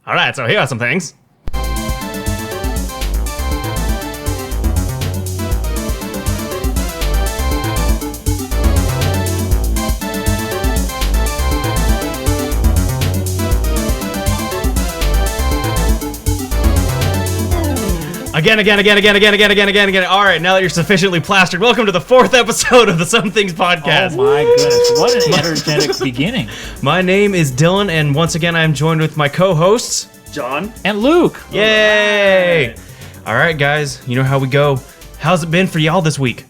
All right, so here are some things. Again. All right, now that you're sufficiently plastered, welcome to the 4th episode of the Some Things podcast. Oh my goodness, what an energetic beginning. My name is Dylan, and once again, I am joined with my co-hosts, John and Luke. Yay! All right, guys, you know how we go. How's it been for y'all this week?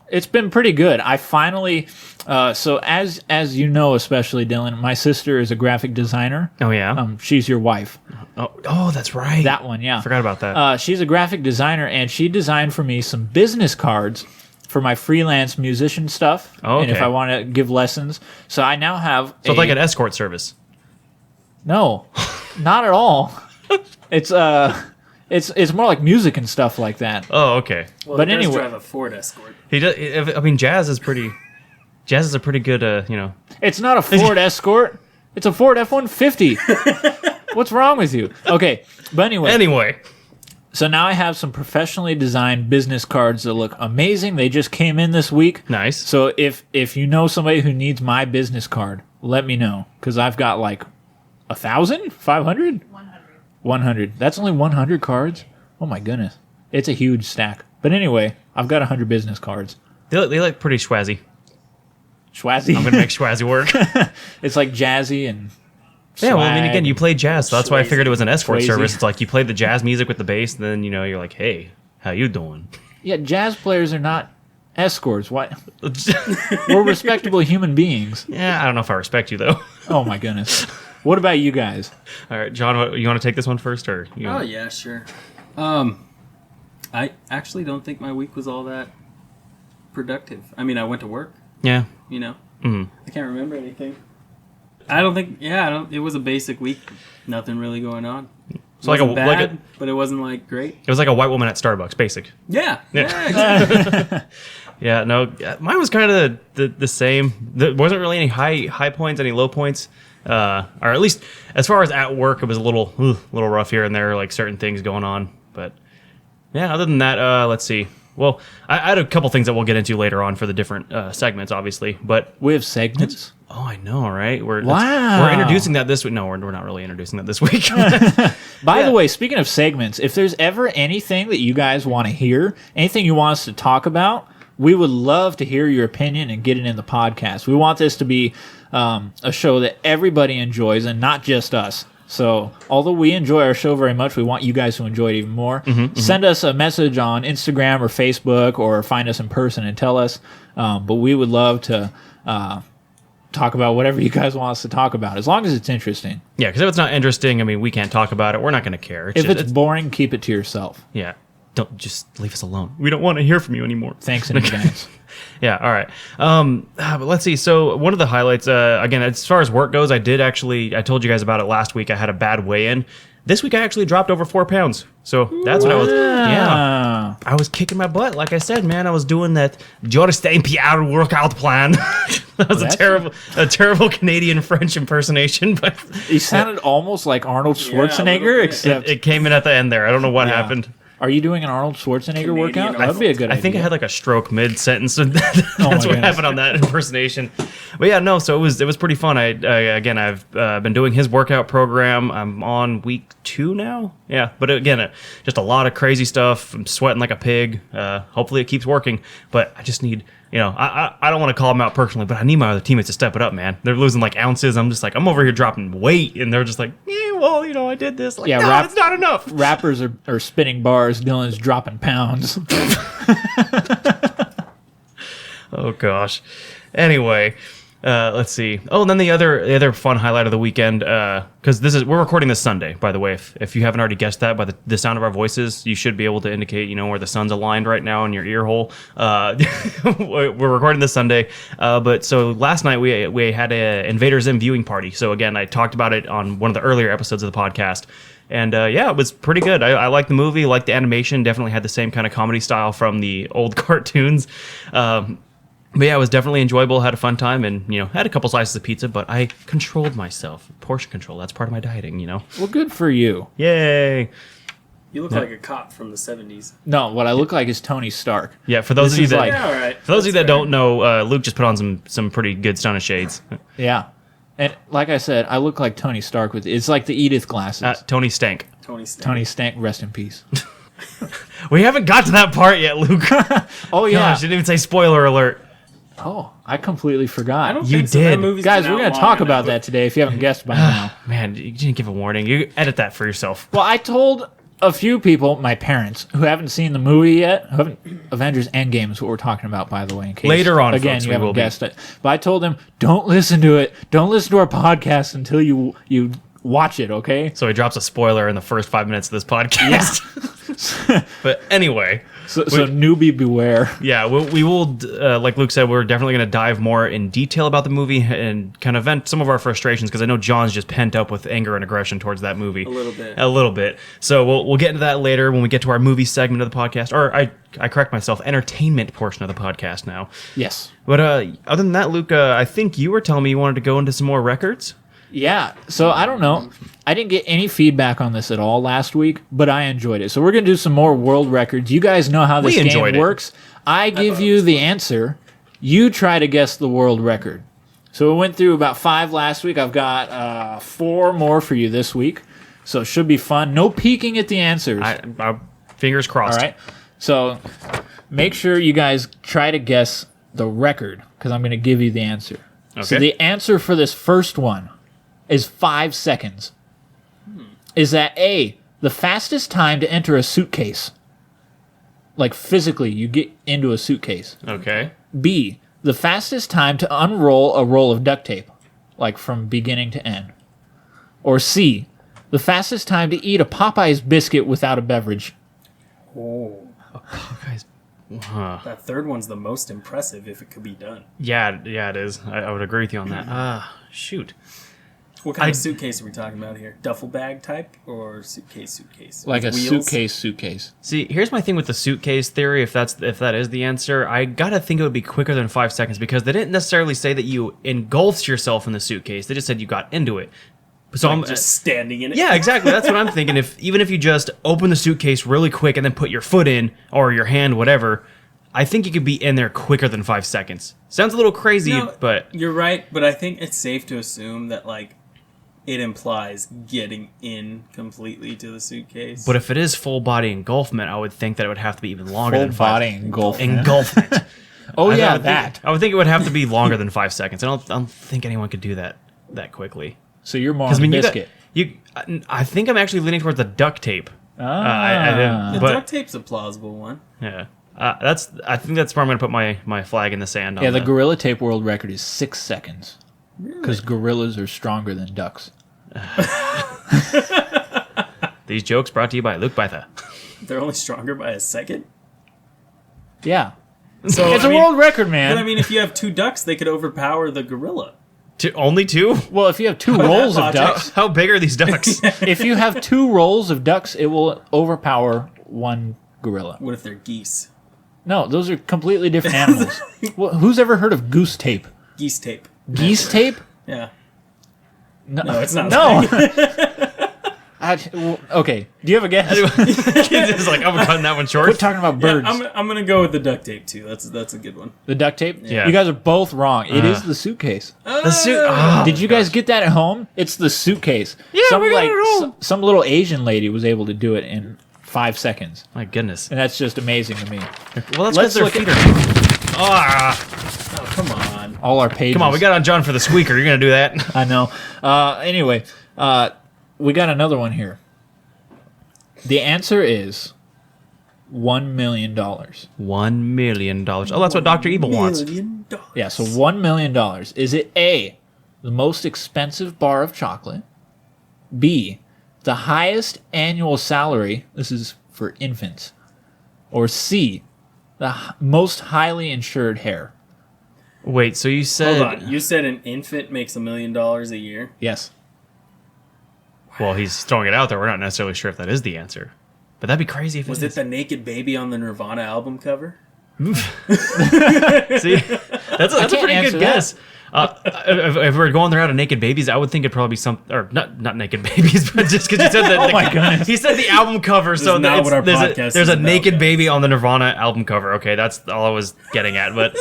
It's been pretty good. I finally, so as you know, especially Dylan, my sister is a graphic designer. Oh, yeah? She's your wife. Oh, that's right. That one, yeah. Forgot about that. She's a graphic designer, and she designed for me some business cards for my freelance musician stuff. Oh, okay. And if I want to give lessons. So I now have So it's like an escort service. No, not at all. It's more like music and stuff like that. Oh, okay. Well, but he does anyway, drive a Ford Escort. He does. I mean, Jazz is a pretty good, it's not a Ford Escort. It's a Ford F-150. What's wrong with you? Okay, but anyway. So now I have some professionally designed business cards that look amazing. They just came in this week. Nice. So if you know somebody who needs my business card, let me know, because I've got like 1,000, 500, 100. That's only 100 cards. Oh my goodness, it's a huge stack. But anyway, I've got 100 business cards. They look pretty schwazzy. Schwazzy. I'm gonna make schwazzy work. It's like jazzy and yeah, well, I mean, swag. again, you play jazz, so that's why I figured it was an escort Schwazy. service. It's like you play the jazz music with the bass, and then you're like, "Hey, how you doing?" Yeah, jazz players are not escorts. Why? We're respectable human beings. Yeah, I don't know if I respect you though. Oh my goodness. What about you guys? All right, John, you want to take this one first, or you? Oh yeah, sure. I actually don't think my week was all that productive. I mean, I went to work. Yeah. I can't remember anything. I don't think. Yeah, I don't. It was a basic week. Nothing really going on. So It wasn't bad, but it wasn't like great. It was like a white woman at Starbucks, basic. Yeah. Yeah. Yeah, no, mine was kind of the same. There wasn't really any high points, any low points, or at least as far as at work, it was a little rough here and there, like certain things going on. But yeah, other than that, let's see. Well, I had a couple things that we'll get into later on for the different segments, obviously. But We have segments? oh, I know, right? We're Wow. introducing that this week. No, we're not really introducing that this week. By the way, speaking of segments, if there's ever anything that you guys want to hear, anything you want us to talk about, we would love to hear your opinion and get it in the podcast. We want this to be a show that everybody enjoys and not just us. So, although we enjoy our show very much, we want you guys to enjoy it even more. Send us a message on Instagram or Facebook, or find us in person and tell us. But we would love to talk about whatever you guys want us to talk about, as long as it's interesting. Yeah, because if it's not interesting, I mean, we can't talk about it. We're not going to care. If it's boring, keep it to yourself. Yeah. Don't just leave us alone. We don't want to hear from you anymore. Thanks in advance. Yeah, all right. But let's see. So one of the highlights, again, as far as work goes, I told you guys about it last week. I had a bad weigh-in. This week I actually dropped over 4 pounds. So that's what I was, yeah. I was kicking my butt. Like I said, man, I was doing that Jorstein Pierre workout plan. That was a terrible Canadian French impersonation, but He sounded almost like Arnold Schwarzenegger, except... it came in at the end there. I don't know what happened. Are you doing an Arnold Schwarzenegger workout? That would be a good idea. I think I had like a stroke mid-sentence. So that's what happened on that impersonation. But yeah, no, so it was pretty fun. I've been doing his workout program. I'm on week 2 now. Yeah, but again, just a lot of crazy stuff. I'm sweating like a pig. Hopefully it keeps working. But I just need... I don't want to call them out personally, but I need my other teammates to step it up, man. They're losing like ounces. I'm just like, I'm over here dropping weight, and they're just like, well, I did this. Like, no, it's not enough. Rappers are spinning bars. Dylan's dropping pounds. Oh gosh. Anyway, let's see. Oh, and then the other fun highlight of the weekend, because we're recording this Sunday, by the way. If you haven't already guessed that by the sound of our voices, you should be able to indicate, where the sun's aligned right now in your ear hole. We're recording this Sunday, but so last night we had a Invader Zim viewing party. So again, I talked about it on one of the earlier episodes of the podcast. And yeah, it was pretty good. I liked the movie, liked the animation, definitely had the same kind of comedy style from the old cartoons. But yeah, it was definitely enjoyable. Had a fun time, and had a couple slices of pizza. But I controlled myself. Portion control. That's part of my dieting. Well, good for you. Yay. You look like a cop from the 70s. No, what I look like is Tony Stark. Yeah, for those of you that Yeah, all right. for those of you that don't know, Luke just put on some pretty good stunning shades. Yeah. And like I said, I look like Tony Stark it's like the Edith glasses. Tony Stank. Tony Stank, rest in peace. We haven't got to that part yet, Luke. Oh yeah. Gosh, didn't even say spoiler alert. Oh, I completely forgot. I don't You think so. That did. movie's Guys, been we're out going to long talk about enough. that today if you haven't guessed by now. Man, you didn't give a warning. You edit that for yourself. Well, I told a few people, my parents, who haven't seen the movie yet, Avengers Endgame is what we're talking about, by the way, in case Later on, again, folks, you we will haven't be. guessed it. But I told them, don't listen to it. Don't listen to our podcast until you watch it, okay? So he drops a spoiler in the first 5 minutes of this podcast. But anyway, So newbie beware. yeah, we will, like Luke said, we're definitely going to dive more in detail about the movie and kind of vent some of our frustrations, because I know John's just pent up with anger and aggression towards that movie. A little bit. So we'll get into that later when we get to our movie segment of the podcast. Or I correct myself, entertainment portion of the podcast now. Yes. But other than that, Luke, I think you were telling me you wanted to go into some more records. Yeah, so I don't know. I didn't get any feedback on this at all last week, but I enjoyed it. So we're going to do some more world records. You guys know how this We game enjoyed it. works. I give you the answer. You try to guess the world record. So we went through about 5 last week. I've got 4 more for you this week. So it should be fun. No peeking at the answers. Fingers crossed. All right. So make sure you guys try to guess the record, because I'm going to give you the answer. Okay. So the answer for this first one is 5 seconds. Is that A, the fastest time to enter a suitcase? Like physically, you get into a suitcase. Okay. B, the fastest time to unroll a roll of duct tape, like from beginning to end. Or C, the fastest time to eat a Popeye's biscuit without a beverage. Oh. Guys. Huh. That third one's the most impressive if it could be done. Yeah, it is. I would agree with you on that. Shoot. What kind of suitcase are we talking about here? Duffel bag type or suitcase? Like With a wheels? suitcase. See, here's my thing with the suitcase theory. If that is the answer, I gotta think it would be quicker than 5 seconds, because they didn't necessarily say that you engulfed yourself in the suitcase. They just said you got into it. So Like I'm just standing in it. Yeah, exactly. That's what I'm thinking. Even if you just open the suitcase really quick and then put your foot in or your hand, whatever, I think you could be in there quicker than 5 seconds. Sounds a little crazy, No, but you're right. But I think it's safe to assume that it implies getting in completely to the suitcase. if it is full body engulfment, I would think that it would have to be even longer Full than 5 body engulfment. engulfment. Oh, yeah, would that. Think, I would think it would have to be longer than 5 seconds. I don't think anyone could do that quickly. So you're more on the biscuit. I think I'm actually leaning towards the duct tape. the but duct tape's a plausible one. yeah, I think that's where I'm gonna put my flag in the sand. Yeah, on the gorilla tape world record is 6 seconds. Because gorillas are stronger than ducks. These jokes brought to you by Luke Bytha. They're only stronger by a second. Yeah. So It's a world record, man. But I mean, if you have 2 ducks, they could overpower the gorilla. Only 2? Well, if you have 2 rolls of logic? ducks, How big are these ducks? if you have 2 rolls of ducks, it will overpower 1 gorilla. What if they're geese? No, those are completely different animals. Who's ever heard of goose tape? Geese tape. Geese tape? Yeah. No, No, it's not. No. Okay. Do you have a guess? It's like, I'm cutting that one short. Quit talking about Yeah, birds. I'm gonna go with the duct tape too. That's a good one. The duct tape? Yeah. You guys are both wrong. It is the suitcase. The suit. Oh, Did you guys get that at home? It's the suitcase. Yeah, we got it at home. Some little Asian lady was able to do it in 5 seconds. my goodness. And that's just amazing to me. Well, that's Let's because their look feet at- are. Ah, Oh, come on. All our pages. come on, we got on John for the squeaker. You're gonna do that? I know. Anyway, we got another one here. The answer is $1 million. $1 million. Oh, that's what Dr. Evil wants. $1 million. Yeah, so $1 million. Is it A, the most expensive bar of chocolate? B, the highest annual salary? This is for infants. Or C, the most highly insured hair? Wait, so you said? Hold on. You said an infant makes $1 million a year. Yes. Well, he's throwing it out there. We're not necessarily sure if that is the answer, but that'd be crazy if Was it it the naked baby on the Nirvana album cover? See, That's a can't pretty answer good that. guess. If we're going the route of naked babies, I would think it'd probably be some, or not naked babies, but just because you said that. Oh my goodness. He said the album cover, so not what our there's podcast there's is a about, naked guys. baby on the Nirvana album cover. Okay, that's all I was getting at. But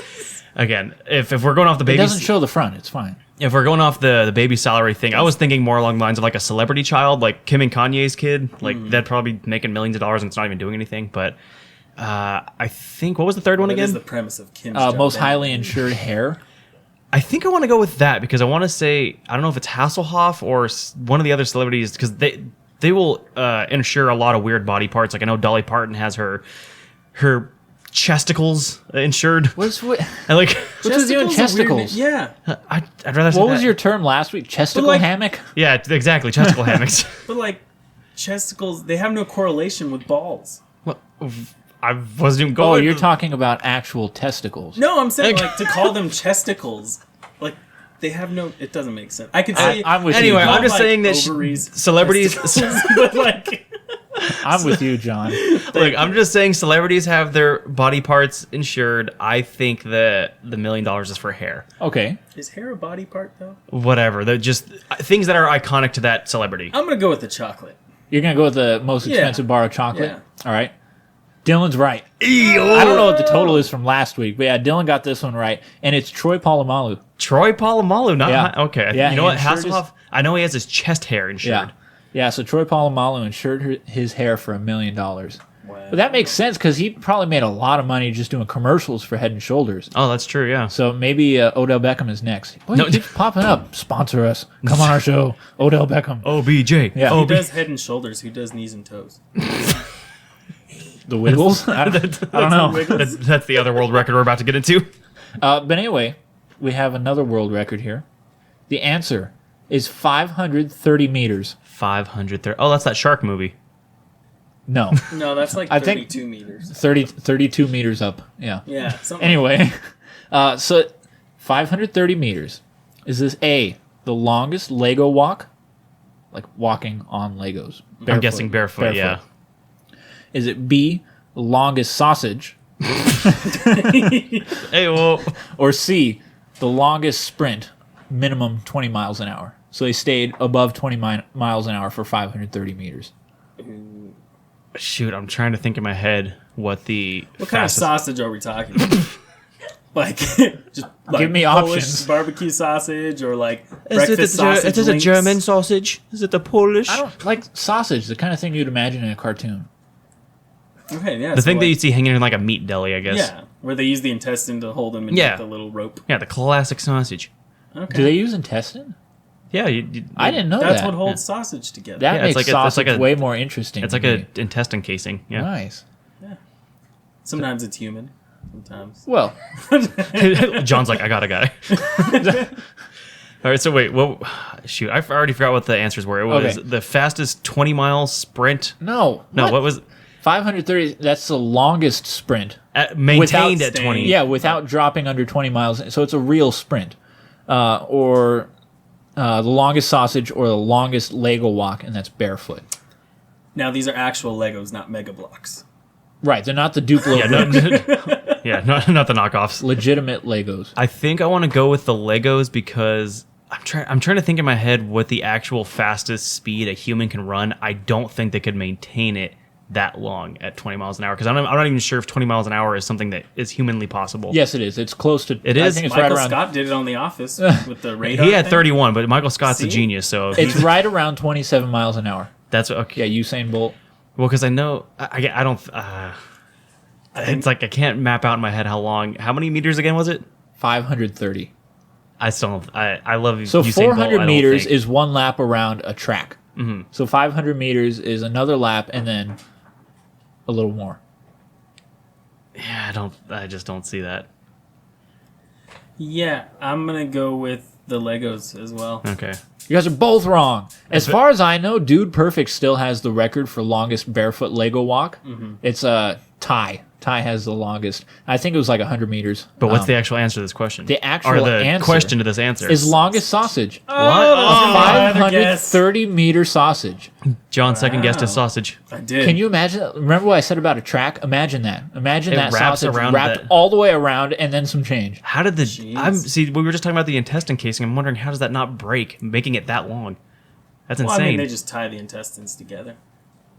again, if we're going off the It baby, doesn't show the front. It's fine. if we're going off the baby salary thing, I was thinking more along the lines of like a celebrity child, like Kim and Kanye's kid. Like they'd probably be making millions of dollars and it's not even doing anything. But I think, what was the third one What is again? the premise of Kim's Most job? highly insured hair. I think I want to go with that because I want to say, I don't know if it's Hasselhoff or one of the other celebrities, because they will insure a lot of weird body parts. Like I know Dolly Parton has her chesticles insured. What? And like, What's with you and Chesticles chesticles? are weird. Yeah, I'd rather say What was that. your term last week? Chesticle like- hammock? Yeah, exactly. Chesticle hammocks. but like chesticles, they have no correlation with balls. Well, I wasn't even going. Oh, you're talking about actual testicles. No, I'm saying like to call them chesticles, like they have no. It doesn't make sense. I could say I'm with Anyway, you, I'm John. just like saying that ovaries, celebrities. testicles, but like I'm with you, John. Look, I'm just saying celebrities have their body parts insured. I think that the $1 million is for hair. Okay. is hair a body part though? Whatever. They're just things that are iconic to that celebrity. I'm gonna go with the chocolate. You're going to go with the most Yeah. expensive bar of chocolate? Yeah. All right. Dylan's right. I don't know what the total is from last week, but yeah, Dylan got this one right. And it's Troy Polamalu. Troy Polamalu, not Yeah. okay. Yeah, You know he what? insured his- Hasselhoff. I know he has his chest hair insured. Yeah. Yeah, so Troy Polamalu insured his hair for $1 million. Wow. But that makes sense because he probably made a lot of money just doing commercials for Head and Shoulders. Oh, that's true. Yeah. So maybe Odell Beckham is next. Boy, No. he keeps popping up. Sponsor us. Come on our show. Odell Beckham. OBJ. Yeah. Who OB. does head and shoulders? Who does knees and toes? The Wiggles? I don't know. That's the other world record we're about to get into. But anyway, we have another world record here. The answer is 530 meters. 530. Oh, that's that shark movie. No, No, that's like I think- 32 meters. 32 meters up. Yeah. Yeah. Something Anyway, so 530 meters. Is this A, the longest Lego walk? Like walking on Legos. I'm guessing barefoot. Yeah. Is it B, the longest sausage? Hey, well, Or C, the longest sprint, minimum 20 miles an hour? So they stayed above 20 miles an hour for 530 meters. shoot, I'm trying to think in my head what the What kind of fastest. sausage are we talking about? Like, just like Give me Polish options. barbecue sausage or like Is breakfast sausage. it a links? German sausage? Is it the Polish? I don't like sausage, the kind of thing you'd imagine in a cartoon. Okay, yeah. The so thing that like- you see hanging in like a meat deli, I guess. yeah, where they use the intestine to hold them in Yeah. like, the little rope. Yeah, the classic sausage. Okay, Do they use intestine? Yeah, I didn't know that's that. what holds sausage together. That Yeah, makes it's sausage like a- way more interesting. It's to like me. a intestine casing. Yeah. Nice. Sometimes it's human. Sometimes. Well, John's like, I got a guy. All right, so wait, well, shoot, I already forgot what the answers were. It was Okay. the fastest 20-mile sprint. no. No, what was 530? That's the longest sprint. maintained Without at 20? staying- Yeah, without dropping under 20 miles. So it's a real sprint. Or the longest sausage or the longest Lego walk, and that's barefoot. Now these are actual Legos, not Mega Blocks. Right, they're not the Duplo, Yeah, not the knockoffs. legitimate Legos. I think I want to go with the Legos because I'm trying to think in my head what the actual fastest speed a human can run. I don't think they could maintain it that long at 20 miles an hour because I'm not even sure if 20 miles an hour is something that is humanly possible. Yes, it is. It's close to. It I is? think it's Michael right around. Scott did it on The Office with the radar. He had thing. 31, but Michael Scott's a See? genius, so It's right around 27 miles an hour. that's okay. Yeah, Usain Bolt. Well, because I know I don't. It's like I can't map out in my head how many meters again was it? 530. I still don't. I love So Usain 400 Bolt, I don't meters think. is one lap around a track. Mm-hmm. So 500 meters is another lap and then a little more. Yeah, I just don't see that. Yeah, I'm gonna go with the Legos as well. Okay. You guys are both wrong. As far as I know, Dude Perfect still has the record for longest barefoot Lego walk. It's a tie Ty has the longest. I think it was like 100 meters. But what's the actual answer to this question? The actual or the answer question to this answer is longest sausage. What? Oh, my other guess. 530-meter sausage. John second guessed his sausage. I did. Can you imagine? Remember what I said about a track? Imagine that. Imagine It that wraps sausage around wrapped that. all the way around and then some change. How did the... Jeez. See, we were just talking about the intestine casing. I'm wondering, how does that not break, making it that long? That's Well, insane. I mean, they just tie the intestines together.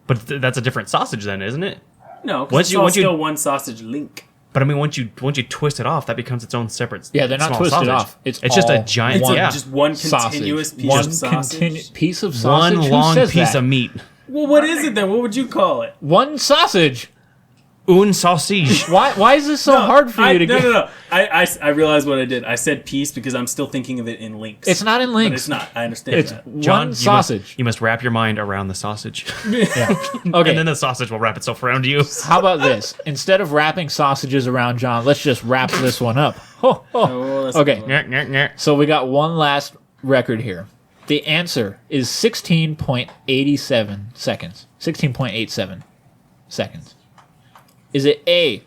But that's a different sausage then, isn't it? No, Once because you- it's once you- still one sausage link. But I mean, once you twist it off, that becomes its own separate. Yeah, they're not small twisted sausage. off. It's just a all giant. It's yeah, just one sausage. continuous piece One of sausage. piece of sausage. one Who long says piece that? of meat. Well, what is it then? What would you call it? One sausage. Un sausage. Why is this so hard for you to get? No. I realized what I did. I said piece because I'm still thinking of it in links. It's not in But links. it's not. I understand It's that. John, one sausage. You must wrap your mind around the sausage, Yeah. and Okay. then the sausage will wrap itself around you. How about this? Instead of wrapping sausages around John, let's just wrap this one up. Ho, ho. Oh, that's a Okay. good one. Nyeh, nyeh, nyeh. So we got one last record here. The answer is 16.87 seconds. 16.87 seconds. Is it A,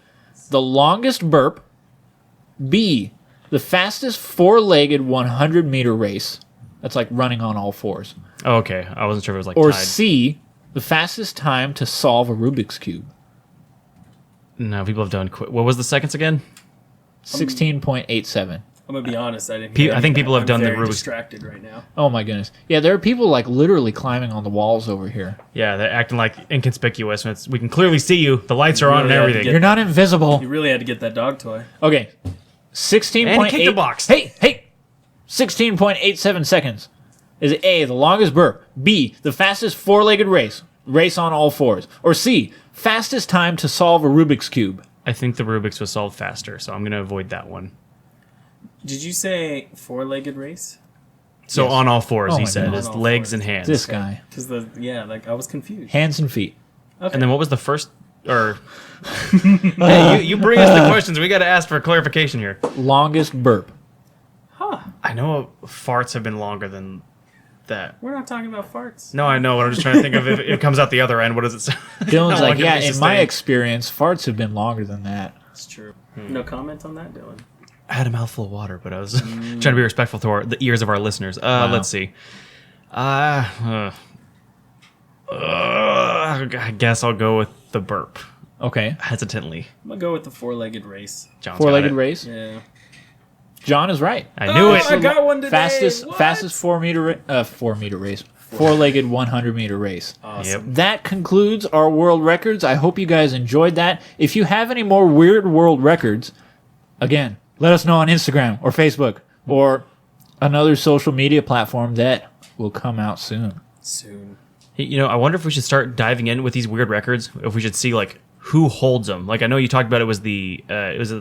the longest burp, B, the fastest four-legged 100-meter race? That's like running on all fours. Oh, okay, I wasn't sure if it was like Or tied. C, the fastest time to solve a Rubik's Cube? No, people have done. What was the seconds again? 16.87. I'm gonna be honest. I didn't. Pe- hear I think any of people that. have done I'm the very Rubik's- distracted right now. Oh my goodness. Yeah, there are people like literally climbing on the walls over here. Yeah, they're acting like inconspicuous. We can clearly see you. The lights are on and really had to everything. get- You're not invisible. You really had to get that dog toy. Okay. 16.8. And he kicked the box. Hey. 16.87 seconds. Is it A, the longest burp, B, the fastest four-legged race on all fours, or C, fastest time to solve a Rubik's Cube? I think the Rubik's was solved faster, so I'm going to avoid that one. Did you say four-legged race? So Yes. on all fours, Oh he my said, God. his On all legs fours. and hands. This guy. Because I was confused. Hands and feet. Okay. And then what was the first? Or hey, you bring us the questions. We got to ask for clarification here. Longest burp. I know farts have been longer than that. We're not talking about farts. No, I know, but I'm just trying to think of if it comes out the other end. What does it say? Dylan's How long like, can yeah, it be in my sustained? experience, farts have been longer than that. It's true. Hmm. No comment on that, Dylan. I had a mouthful of water, but I was trying to be respectful to the ears of our listeners. Let's see. I guess I'll go with the burp. Okay. Hesitantly. I'm gonna go with the four-legged race. John's Four-legged got it. race. Yeah. John is right. I knew it. I got one today. Fastest What? 4-meter race. Four-legged 100-meter race. Awesome. Yep. That concludes our world records. I hope you guys enjoyed that. If you have any more weird world records, again, let us know on Instagram or Facebook or another social media platform that will come out soon. Soon. You know, I wonder if we should start diving in with these weird records. If we should see like who holds them. Like I know you talked about it was the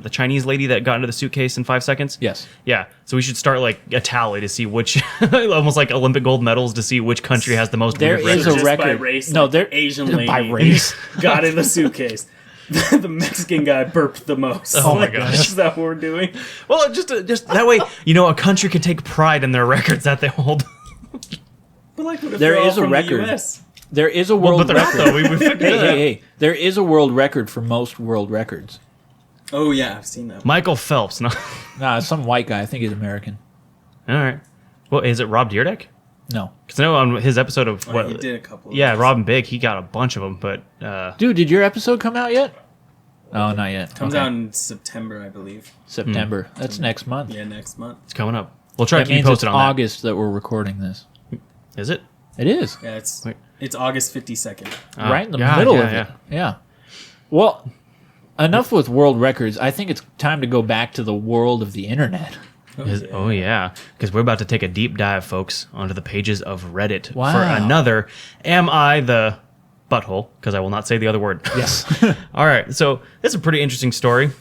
Chinese lady that got into the suitcase in 5 seconds. Yes. Yeah. So we should start like a tally to see which, almost like Olympic gold medals to see which country has the most There weird is records. a Just by record. race, No, like there Asian lady by race. got in the suitcase. The Mexican guy burped the most. Oh my Like, gosh. Is that what we're doing? Well, just that way, you know, a country can take pride in their records that they hold. But like, what if There they're all is a from record. The US? There is a Well, world but they're not record. though. We figured Hey, it out. hey. There is a world record for most world records. Oh yeah, I've seen that. Michael Phelps. No. Nah, it's some white guy. I think he's American. All right. Well, is it Rob Dyrdek? No. Because I know on his episode of Oh, what? he did a couple. Of Yeah, those. Robin Big. He got a bunch of them, but Dude, did your episode come out yet? Oh, not yet. Comes Okay. out in September, I believe. September. That's next month. Yeah, next month. it's coming up. We'll try to That keep you means it's posted on August that we're recording this. that. Is it? It is. Yeah, it's Wait. it's August 52nd. Right in the yeah, middle yeah, of yeah. it. Yeah. Well, enough with world records. I think it's time to go back to the world of the internet. Oh yeah, because we're about to take a deep dive, folks, onto the pages of Reddit Wow. for another "Am I the Butthole?" Because I will not say the other word. Yes. All right, so it's a pretty interesting story.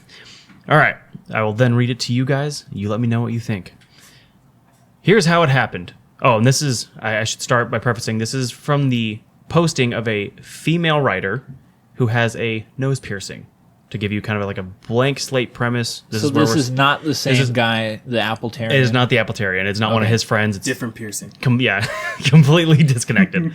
All right, I will then read it to you guys. You let me know what you think. Here's how it happened. Oh, and this is, I should start by prefacing, this is from the posting of a female writer who has a nose piercing. To give you kind of like a blank slate premise. so where this we're- is not the same is- guy, the Apple Terrier. It is not the Appletarian. It's not one of Okay. his friends. It's Different piercing. yeah, completely disconnected.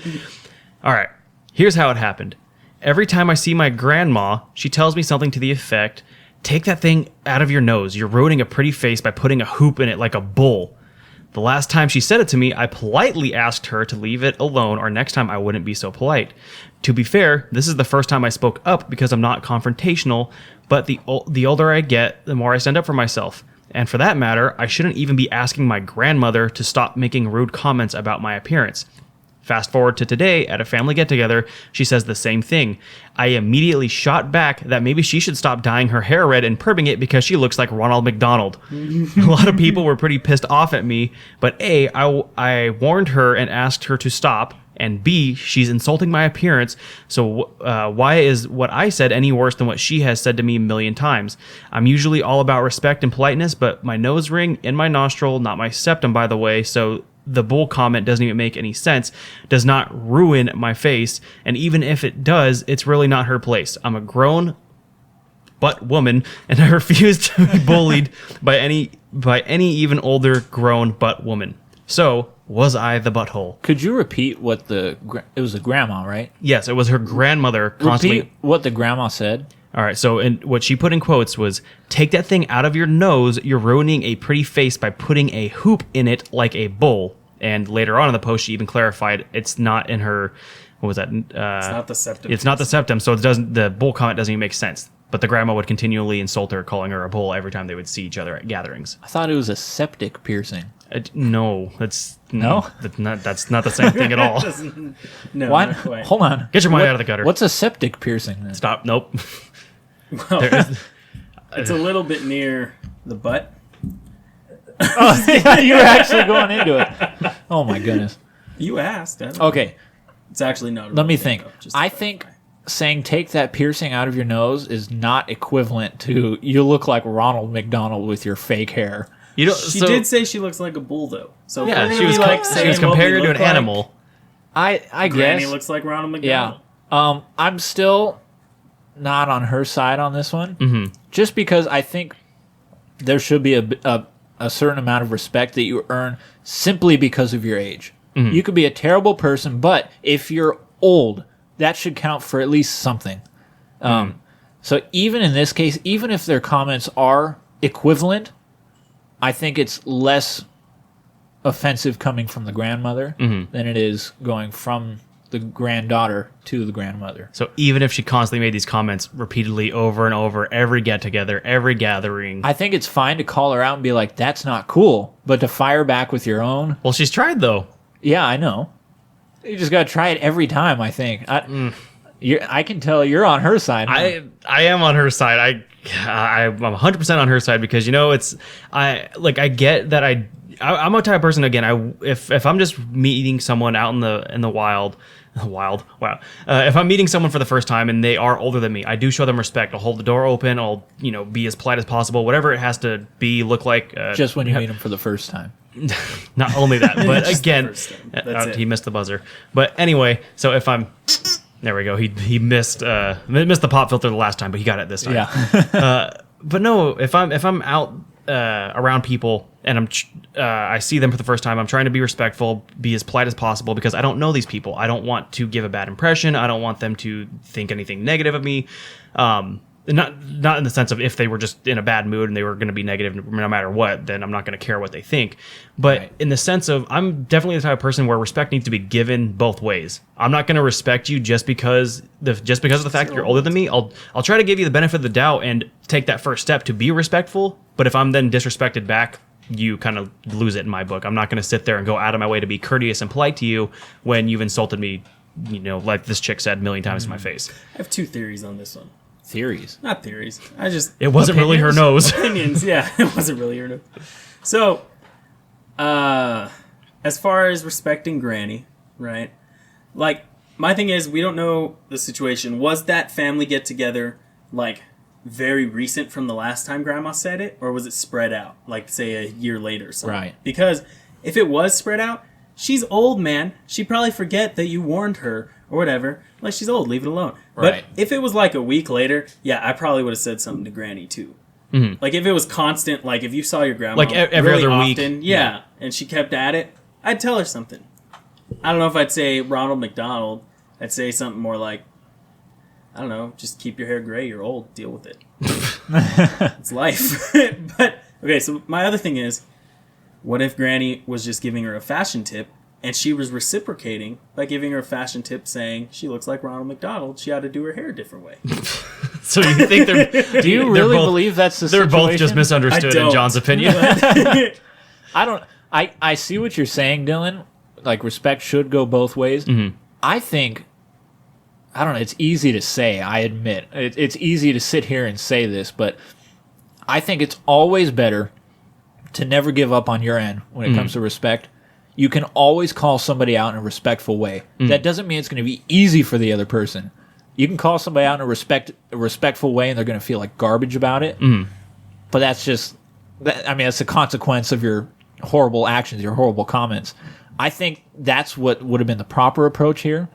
All right, here's how it happened. Every time I see my grandma, she tells me something to the effect, take that thing out of your nose. You're ruining a pretty face by putting a hoop in it like a bull. The last time she said it to me, I politely asked her to leave it alone, or next time I wouldn't be so polite. To be fair, this is the first time I spoke up because I'm not confrontational, but the older I get, the more I stand up for myself. And for that matter, I shouldn't even be asking my grandmother to stop making rude comments about my appearance. Fast forward to today, at a family get-together, she says the same thing. I immediately shot back that maybe she should stop dyeing her hair red and perming it because she looks like Ronald McDonald. A lot of people were pretty pissed off at me, but A, I warned her and asked her to stop, and B, she's insulting my appearance, so why is what I said any worse than what she has said to me a million times? I'm usually all about respect and politeness, but my nose ring in my nostril, not my septum, by the way, so the bull comment doesn't even make any sense, does not ruin my face, and even if it does, it's really not her place. I'm a grown butt woman, and I refuse to be bullied by any even older grown butt woman. So, was I the butthole? Could you repeat what it was a grandma, right? Yes, it was her grandmother constantly. Repeat what the grandma said. All right, so what she put in quotes was, take that thing out of your nose, you're ruining a pretty face by putting a hoop in it like a bull. And later on in the post, she even clarified it's not in her, what was that? It's not the septum. It's not the septum, so the bull comment doesn't even make sense. But the grandma would continually insult her, calling her a bull every time they would see each other at gatherings. I thought it was a septic piercing. No, that's No? That's not the same thing at all. No, Why? not quite. Hold on. Get your mind out of the gutter. What's a septic piercing then? Stop. Nope. Well, it's a little bit near the butt. Oh, you were actually going into it. Oh my goodness. You asked. I don't know. Okay, It's actually not. a let me real thing, think. though, just I to think clarify. saying take that piercing out of your nose is not equivalent to you look like Ronald McDonald with your fake hair. You don't. She so, did say she looks like a bull, though. So if Yeah, we're gonna she was be, like she saying was what we comparing her to look an like, animal. I Granny guess. looks like Ronald Yeah. McDonald. I'm still not on her side on this one. Just because I think there should be a certain amount of respect that you earn simply because of your age. You could be a terrible person, but if you're old, that should count for at least something. So even in this case, even if their comments are equivalent, I think it's less offensive coming from the grandmother than it is going from the granddaughter to the grandmother. So even if she constantly made these comments repeatedly over and over, every get-together, every gathering. I think it's fine to call her out and be like, that's not cool. But to fire back with your own, Well, she's tried, though. yeah, I know. You just got to try it every time, I think. I can tell you're on her side. Huh? I am on her side. I'm 100% on her side because, I get that I'm a type of person, again, if I'm just meeting someone out in the wild, wow. If I'm meeting someone for the first time and they are older than me, I do show them respect. I'll hold the door open. I'll, be as polite as possible. Whatever it has to be, look like. Just when you meet him for the first time. Not only that, but Just the again, first time. That's it. he missed the buzzer. But anyway, so if I'm, there we go. He missed the pop filter the last time, but he got it this time. Yeah. But no, if I'm out around people and I see them for the first time, I'm trying to be respectful, be as polite as possible because I don't know these people. I don't want to give a bad impression. I don't want them to think anything negative of me. Not in the sense of if they were just in a bad mood and they were going to be negative no matter what, then I'm not going to care what they think. But Right. in the sense of I'm definitely the type of person where respect needs to be given both ways. I'm not going to respect you just because of the fact that you're older than me. I'll try to give you the benefit of the doubt and take that first step to be respectful. But if I'm then disrespected back, you kind of lose it in my book. I'm not going to sit there and go out of my way to be courteous and polite to you when you've insulted me, like this chick said a million times to my face. I have two theories on this one. Theories. Not theories. I just It wasn't really her nose. opinions. Yeah, it wasn't really her nose. So, as far as respecting Granny, right? Like, my thing is, we don't know the situation. Was that family get together like very recent from the last time Grandma said it, or was it spread out, like say a year later or something? Right. Because if it was spread out, she's old, man. She'd probably forget that you warned her or whatever. Like, she's old, leave it alone. Right. But if it was like a week later, yeah, I probably would have said something to Granny too. Like if it was constant, like if you saw your grandma Like every really other week. often, yeah, and she kept at it, I'd tell her something. I don't know if I'd say Ronald McDonald. I'd say something more like, I don't know, just keep your hair gray. You're old. Deal with it. It's life. But okay, so my other thing is, what if Granny was just giving her a fashion tip, and she was reciprocating by giving her a fashion tip, saying she looks like Ronald McDonald. She ought to do her hair a different way. So you think they're? Do you really believe that's the They're situation? both just misunderstood in John's opinion. I don't. I see what you're saying, Dylan. Like, respect should go both ways. Mm-hmm. I think. I don't know. It's easy to say. I admit it's easy to sit here and say this, but I think it's always better to never give up on your end when it comes to respect. You can always call somebody out in a respectful way. That doesn't mean it's going to be easy for the other person. You can call somebody out in a respectful way, and they're going to feel like garbage about it. But that's just, that's the consequence of your horrible actions, your horrible comments. I think that's what would have been the proper approach here.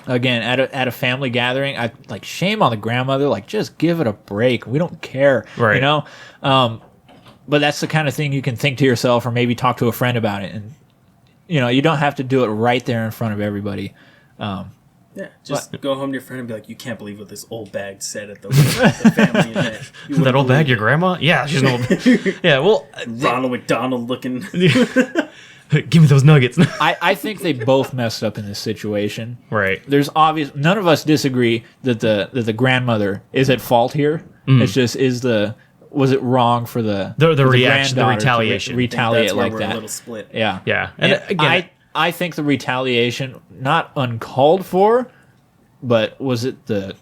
Again, at a family gathering, I like shame on the grandmother. Like, just give it a break. We don't care, right? You know. But that's the kind of thing you can think to yourself, or maybe talk to a friend about it, and you don't have to do it right there in front of everybody. Yeah, just go home to your friend and be like, you can't believe what this old bag said at the family event. That old bag, your grandma? Yeah, she's an old. Yeah, well, Ronald McDonald looking. Give me those nuggets. I think they both messed up in this situation. Right. There's none of us disagree that the grandmother is at fault here. It's just was it wrong for the reaction, the retaliation, retaliate like we're that? A little split. Yeah, yeah. And again, I think the retaliation, not uncalled for, but was it a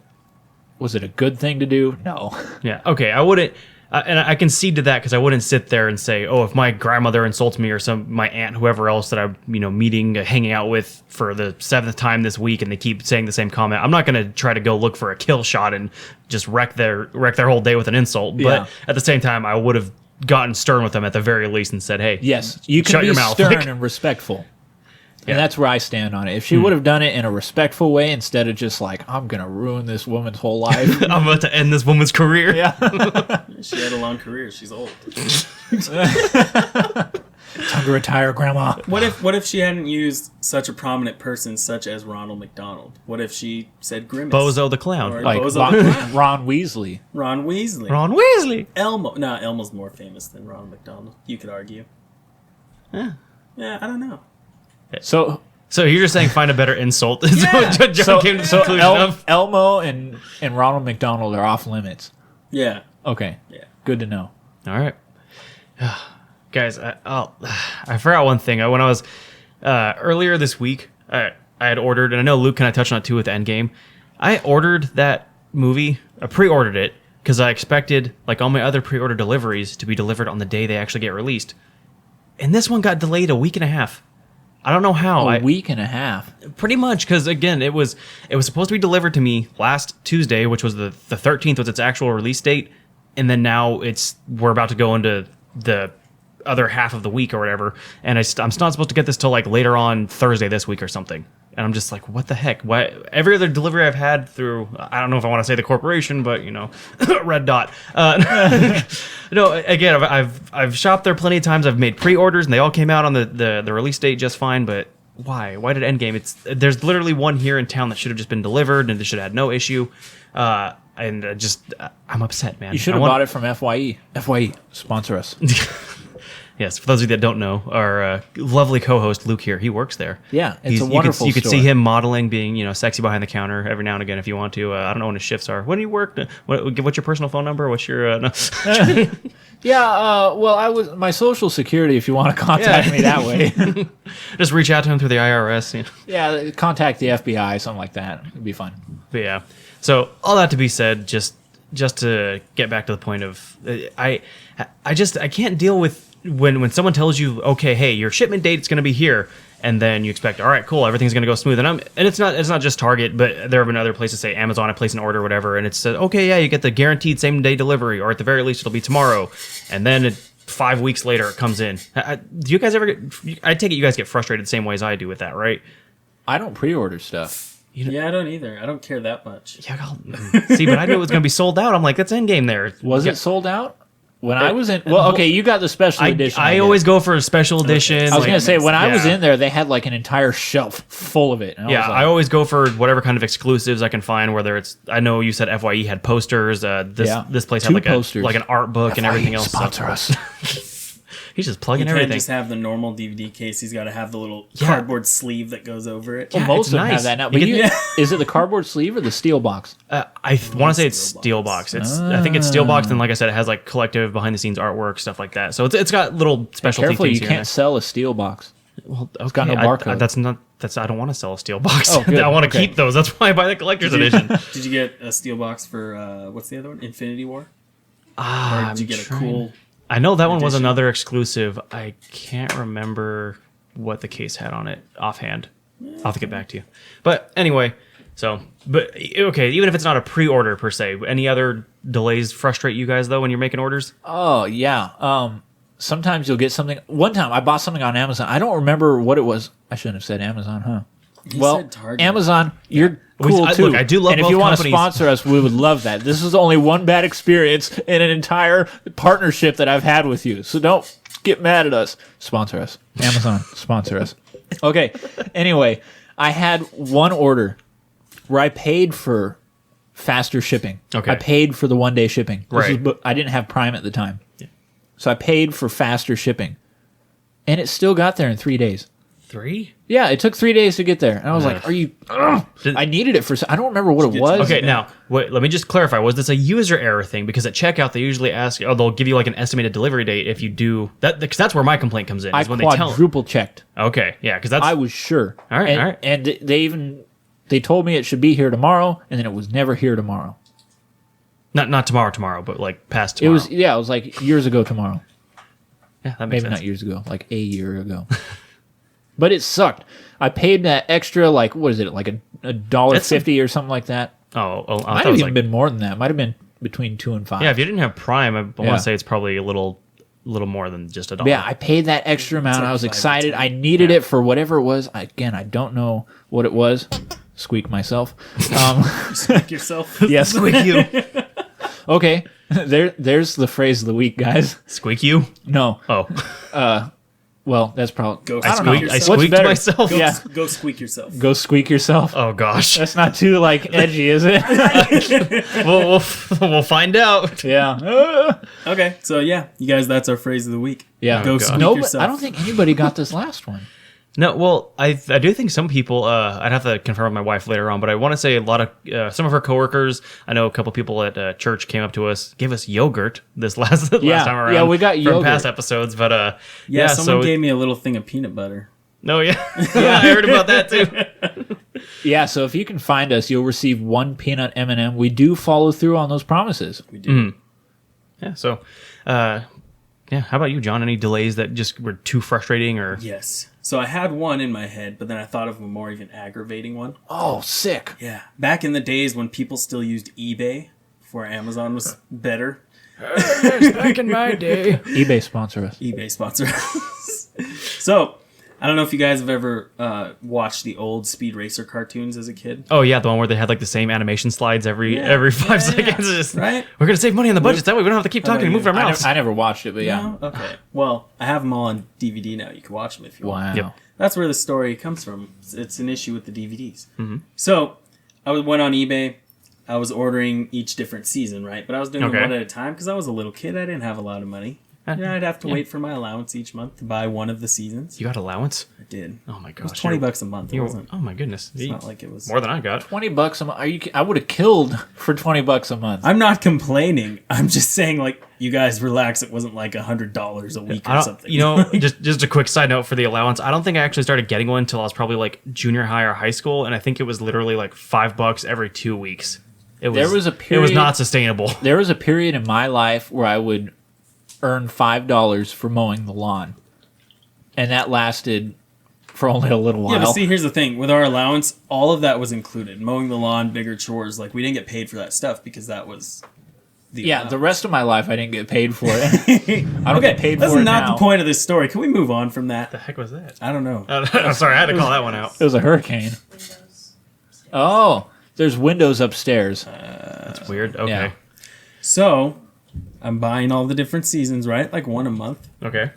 good thing to do? No. Yeah. Okay. I wouldn't, and I concede to that because I wouldn't sit there and say, oh, if my grandmother insults me or my aunt, whoever else that I'm meeting, hanging out with for the 7th time this week, and they keep saying the same comment, I'm not going to try to go look for a kill shot and just wreck their whole day with an insult. But at the same time, I would have gotten stern with them at the very least and said, hey, yes, you can shut be your mouth. stern and respectful. And that's where I stand on it. If she would have done it in a respectful way instead of just like, I'm going to ruin this woman's whole life. I'm about to end this woman's career. Yeah. She had a long career. She's old. Time to retire, Grandma. What if she hadn't used such a prominent person such as Ronald McDonald? What if she said Grimace? Bozo the Clown. Or Like Bozo the Clown. Ron Weasley. Ron Weasley. Ron Weasley. Elmo. No, Elmo's more famous than Ronald McDonald. You could argue. Yeah. Yeah, I don't know. So you're just saying find a better insult. Yeah. So John came to the conclusion of. Elmo and Ronald McDonald are off limits. Yeah. Okay. Yeah. Good to know. All right. Guys, I forgot one thing. When I was earlier this week, I had ordered, and I know Luke kind of touched on it too with Endgame. I ordered that movie. I pre-ordered it because I expected, like all my other pre-order deliveries, to be delivered on the day they actually get released. And this one got delayed a week and a half. I don't know how. A week and a half. Pretty much, because again, it was supposed to be delivered to me last Tuesday, which was the 13th was its actual release date, and then now we're about to go into the other half of the week or whatever, and I'm not supposed to get this till like later on Thursday this week or something. And I'm just like, what the heck? Why? Every other delivery I've had through, I don't know if I want to say the corporation, but Red Dot. No, again, I've shopped there plenty of times. I've made pre-orders, and they all came out on the release date just fine. But why? Why did Endgame? There's literally one here in town that should have just been delivered, and it should have had no issue. I'm upset, man. You should have bought it from FYE. FYE, sponsor us. Yes, for those of you that don't know, our lovely co-host Luke here, he works there. Yeah, it's a wonderful You could store. see him modeling, being sexy behind the counter every now and again if you want to. I don't know when his shifts are. When do you work? What's your personal phone number? What's your? No. Yeah, well, my social security. If you want to contact me that way, Just reach out to him through the IRS. yeah, contact the FBI, something like that. It'd be fun. But yeah. So all that to be said, just to get back to the point of, I can't deal with when someone tells you, okay, hey, your shipment date is going to be here, and then you expect, all right, cool, everything's going to go smooth, and it's not just Target, but there have been other places, say Amazon, I place an order or whatever, and it says, okay, yeah, you get the guaranteed same day delivery, or at the very least it'll be tomorrow, and then 5 weeks later it comes in. Do you guys ever I take it you guys get frustrated the same way as I do with that, right? I don't pre-order stuff. Yeah, I don't either. I don't care that much. Yeah, see, but I knew it was going to be sold out. I'm like, that's Endgame there. Was it sold out? When I was in, well, okay, you got the special edition. I always go for a special edition. I was gonna say when I was yeah. in there, they had like an entire shelf full of it. And Yeah, was like, I always go for whatever kind of exclusives I can find. Whether it's, I know you said FYE had posters. This place had Two like posters. an art book and everything else. Sponsor us. He's just You plugging can't everything. just have the normal DVD case. He's got to have the little cardboard sleeve that goes over it. Well, most it's of them nice. have that now. You But get- is it the cardboard sleeve or the steel box? I want to say it's steel box. I think it's steel box, and like I said, it has like collective behind the scenes artwork stuff like that. So it's got little specialty Careful, things you here can't and sell a steel box. there. Well, It's got no okay, barcode. I don't want to sell a steel box. Oh, good. I want to Okay. keep those. That's why I buy the collector's edition. Did you get a steel box for what's the other one? Infinity War? Ah, Or did you get a cool? I know that one was edition? another exclusive. I can't remember what the case had on it offhand. I'll have to get back to you. But anyway, but okay, even if it's not a pre-order per se, any other delays frustrate you guys though when you're making orders? Oh yeah. Sometimes you'll get something. One time I bought something on Amazon. I don't remember what it was. I shouldn't have said Amazon, huh? He Well, said Target. Amazon, you're cool too. Look, I do love and if both you want to companies. sponsor us, we would love that. This is only one bad experience in an entire partnership that I've had with you. So don't get mad at us. Sponsor us. Amazon, sponsor us. Okay. Anyway, I had one order where I paid for faster shipping. Okay. I paid for the 1-day shipping. Right. I didn't have Prime at the time. So I paid for faster shipping. And it still got there in 3 days. 3? Yeah, it took 3 days to get there. And I was Ugh. like, are you... I needed it for... I don't remember what it was. Okay, now wait, let me just clarify. Was this a user error thing? Because at checkout they usually ask, they'll give you like an estimated delivery date if you do that. Because that's where my complaint comes in. I Is when they tell. quadruple checked. Okay, yeah, because that's I was sure. All right, and, all right. And they told me it should be here tomorrow, and then it was never here tomorrow. not tomorrow, but like past It tomorrow. was like years ago tomorrow. Yeah, that makes Maybe sense. not years ago, like a year ago. But it sucked. I paid that extra, like, what is it, like $1.50 or something like that. Oh, I Might thought it have was even like, been more than that. Might have been between 2 and 5. yeah. If you didn't have Prime, I want Yeah. to say it's probably a little more than just $1. Yeah, I paid that extra amount. like I was 5 to excited. 10. I needed it for whatever it was. Again, I don't know what it was. Squeak myself. Squeak yourself. Yeah, Squeak you, Okay, there's the phrase of the week, guys. squeak you. No, Oh, well, that's probably. Go I don't know. squeak I yourself. What's squeaked better? myself. Go, Yeah. go squeak yourself. Go squeak yourself. Oh gosh. That's not too like edgy, is it? we'll find out. Yeah. Okay, so yeah, you guys, that's our phrase of the week. Yeah. Go God. squeak No, but yourself. I don't think anybody got this last one. No, well, I do think some people. I'd have to confirm with my wife later on, but I want to say a lot of some of her coworkers. I know a couple people at church came up to us, gave us yogurt this last time around. Yeah, we got from yogurt. past episodes, but Yeah, someone so gave me a little thing of peanut butter. no, yeah, I heard about that too. Yeah, so if you can find us, you'll receive one peanut M&M. We do follow through on those promises. We do. Yeah, so yeah, how about you, John? Any delays that just were too frustrating or? Yes. So I had one in my head, but then I thought of a more even aggravating one. Oh, sick. Yeah. Back in the days when people still used eBay before Amazon was better. Back in my day. eBay sponsor us. eBay sponsor us. So, I don't know if you guys have ever watched the old Speed Racer cartoons as a kid. Oh yeah, the one where they had like the same animation slides every 5 seconds. It's just, Right? We're gonna save money on the budget. That way we don't have to keep talking and about move our you? mouths. I never watched it, but yeah. No? Okay. Well, I have them all on DVD now. You can watch them if you want. Wow. Yep. That's where the story comes from. It's an issue with the DVDs. Mm-hmm. So I went on eBay. I was ordering each different season, right? But I was doing Okay. them one at a time because I was a little kid. I didn't have a lot of money. I'd have to wait for my allowance each month to buy one of the seasons. You got allowance? I did. Oh my It was gosh. $20 a month. It wasn't. Oh my goodness. It's not like it was. More than I got. $20 a month. Are you? I would have killed for $20 a month. I'm not complaining. I'm just saying, like, you guys relax. It wasn't like $100 a week I or don't, something. you know, just a quick side note for the allowance. I don't think I actually started getting one until I was probably like junior high or high school, and I think it was literally like $5 every 2 weeks. It was. There was a It was period- not sustainable. There was a period in my life where I would earn $5 for mowing the lawn, and that lasted for only a little while. Yeah, but see, here's the thing. With our allowance, all of that was included. Mowing the lawn, bigger chores. Like, we didn't get paid for that stuff because that was the yeah, allowance. the rest of my life I didn't get paid for it. I don't get paid that's for it not now. the point of this story. Can we move on from that? The heck was that? I don't know. I'm sorry, I had to call that one out. It was a hurricane. Oh, there's windows upstairs. That's weird. Okay. Yeah. So, I'm buying all the different seasons, right? Like one a month. Okay.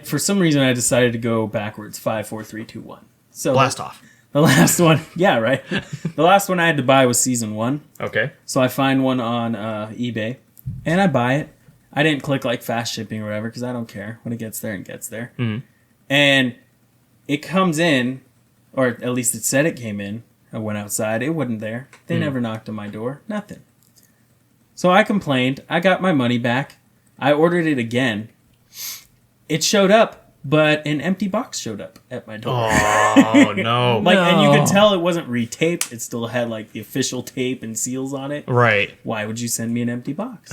For some reason I decided to go backwards. 5, 4, 3, 2, 1. So Blast off. the last one, yeah, right. The last one I had to buy was season 1. Okay. So I find one on eBay, and I buy it. I didn't click like fast shipping or whatever because I don't care when it gets there and gets there. Mhm. And it comes in, or at least it said it came in. I went outside. It wasn't there. They never knocked on my door. Nothing. So I complained. I got my money back. I ordered it again. It showed up, but an empty box showed up at my door. Oh no. And you could tell it wasn't retaped. It still had like the official tape and seals on it. Right. Why would you send me an empty box?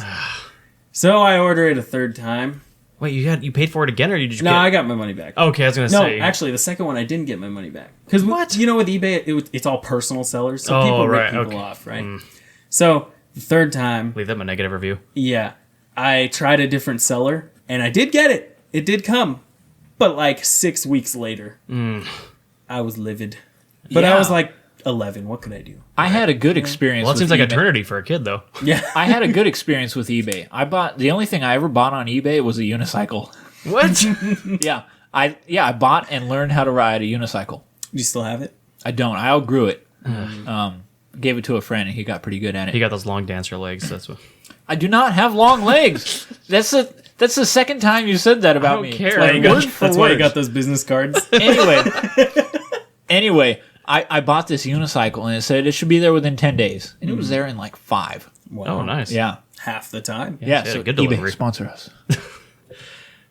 So I order it a third time. Wait, you paid for it again, or you just No, I got my money back. Okay, I was gonna No, say. actually, the second one I didn't get my money back because What? you know with eBay it's all personal sellers, so Oh, people rip right, people okay. off, right? So the third time, Leave them a negative review. yeah, I tried a different seller and I did get it. It did come, but like 6 weeks later, I was livid. But I Yeah. was like 11. What could I do? I had a good experience. Well, it with seems like eBay. eternity for a kid, though. Yeah, I had a good experience with eBay. The only thing I ever bought on eBay was a unicycle. What? Yeah, I bought and learned how to ride a unicycle. you still have it? I don't. I outgrew it. Gave it to a friend, and he got pretty good at it. He got those long dancer legs. That's what. I do not have long legs. That's the second time you said that about don't me. care. Like, Why word for That's why you word. got those business cards. Anyway, I bought this unicycle, and it said it should be there within 10 days, and it was there in like 5. Wow. Oh, nice. Yeah, Half the time. yeah. she had So a good eBay delivery. sponsor us.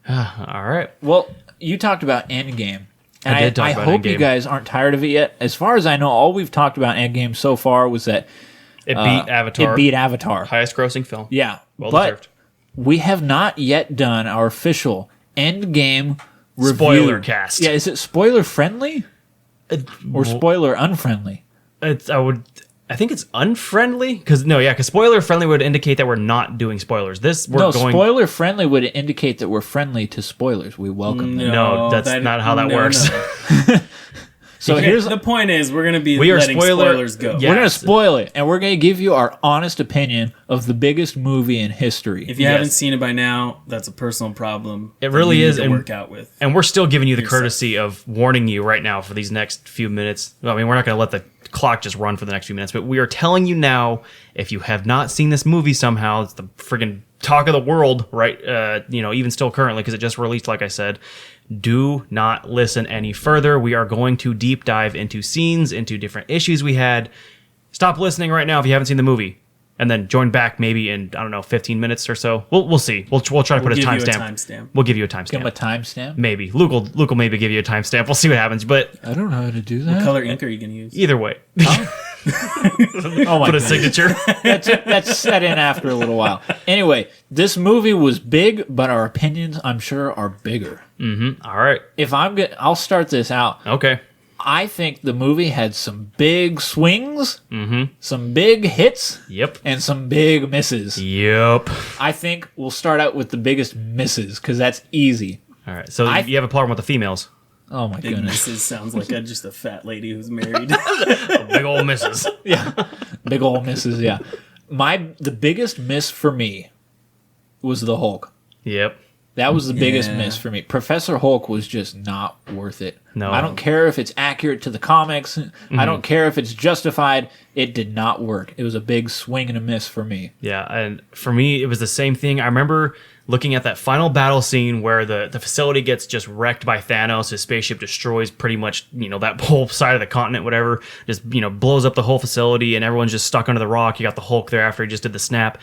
All right. Well, you talked about Endgame. And I did talk about hope you Endgame. guys aren't tired of it yet. As far as I know, all we've talked about Endgame so far was that It beat Avatar. it beat Avatar. Highest grossing film. Yeah, Well but deserved. we have not yet done our official Endgame review. Spoiler cast. Yeah, is it spoiler friendly or spoiler unfriendly? I think it's unfriendly because spoiler friendly would indicate that we're not doing spoilers. We're going. Spoiler friendly would indicate that we're friendly to spoilers. We welcome them. No, that's not how that works. No. So Okay, here's the point is we're gonna be We are letting spoilers go. Yeah. we're gonna Yes. spoil it, and we're gonna give you our honest opinion of the biggest movie in history. If you Yes. haven't seen it by now, that's a personal problem. It really you need is, to and- work out with. And we're still giving you the Yourself. courtesy of warning you right now for these next few minutes. I mean, we're not going to let the clock just run for the next few minutes, but we are telling you now, if you have not seen this movie somehow, it's the friggin' talk of the world, right? Even still currently, because it just released, like I said. Do not listen any further. We are going to deep dive into scenes, into different issues we had. Stop listening right now if you haven't seen the movie. And then join back maybe in, 15 minutes or so. We'll see. We'll try to put a give you a timestamp. timestamp. We'll give you a Give timestamp. them a timestamp. Maybe. Luke will maybe give you a timestamp. We'll see what happens. But I don't know how to do What that. color ink are you gonna use? either way, Oh my put a god. signature. That's set in after a little while. Anyway, this movie was big, but our opinions, I'm sure, are bigger. All right. If I'll start this out. Okay. I think the movie had some big swings, some big hits, Yep. and some big misses. Yep. I think we'll start out with the biggest misses because that's easy. All right. So I- you have a problem with the females. Oh my Big goodness. Mrs. sounds like just a fat lady who's married. Big old misses. Yeah. Big old misses, yeah. The biggest miss for me was the Hulk. Yep. That was the biggest Yeah. miss for me. Professor Hulk was just not worth it. No. I don't care if it's accurate to the comics. I don't care if it's justified. It did not work. It was a big swing and a miss for me. Yeah, and for me, it was the same thing. I remember looking at that final battle scene where the facility gets just wrecked by Thanos. His spaceship destroys pretty much, that whole side of the continent, whatever. Just, blows up the whole facility, and everyone's just stuck under the rock. You got the Hulk there after he just did the snap.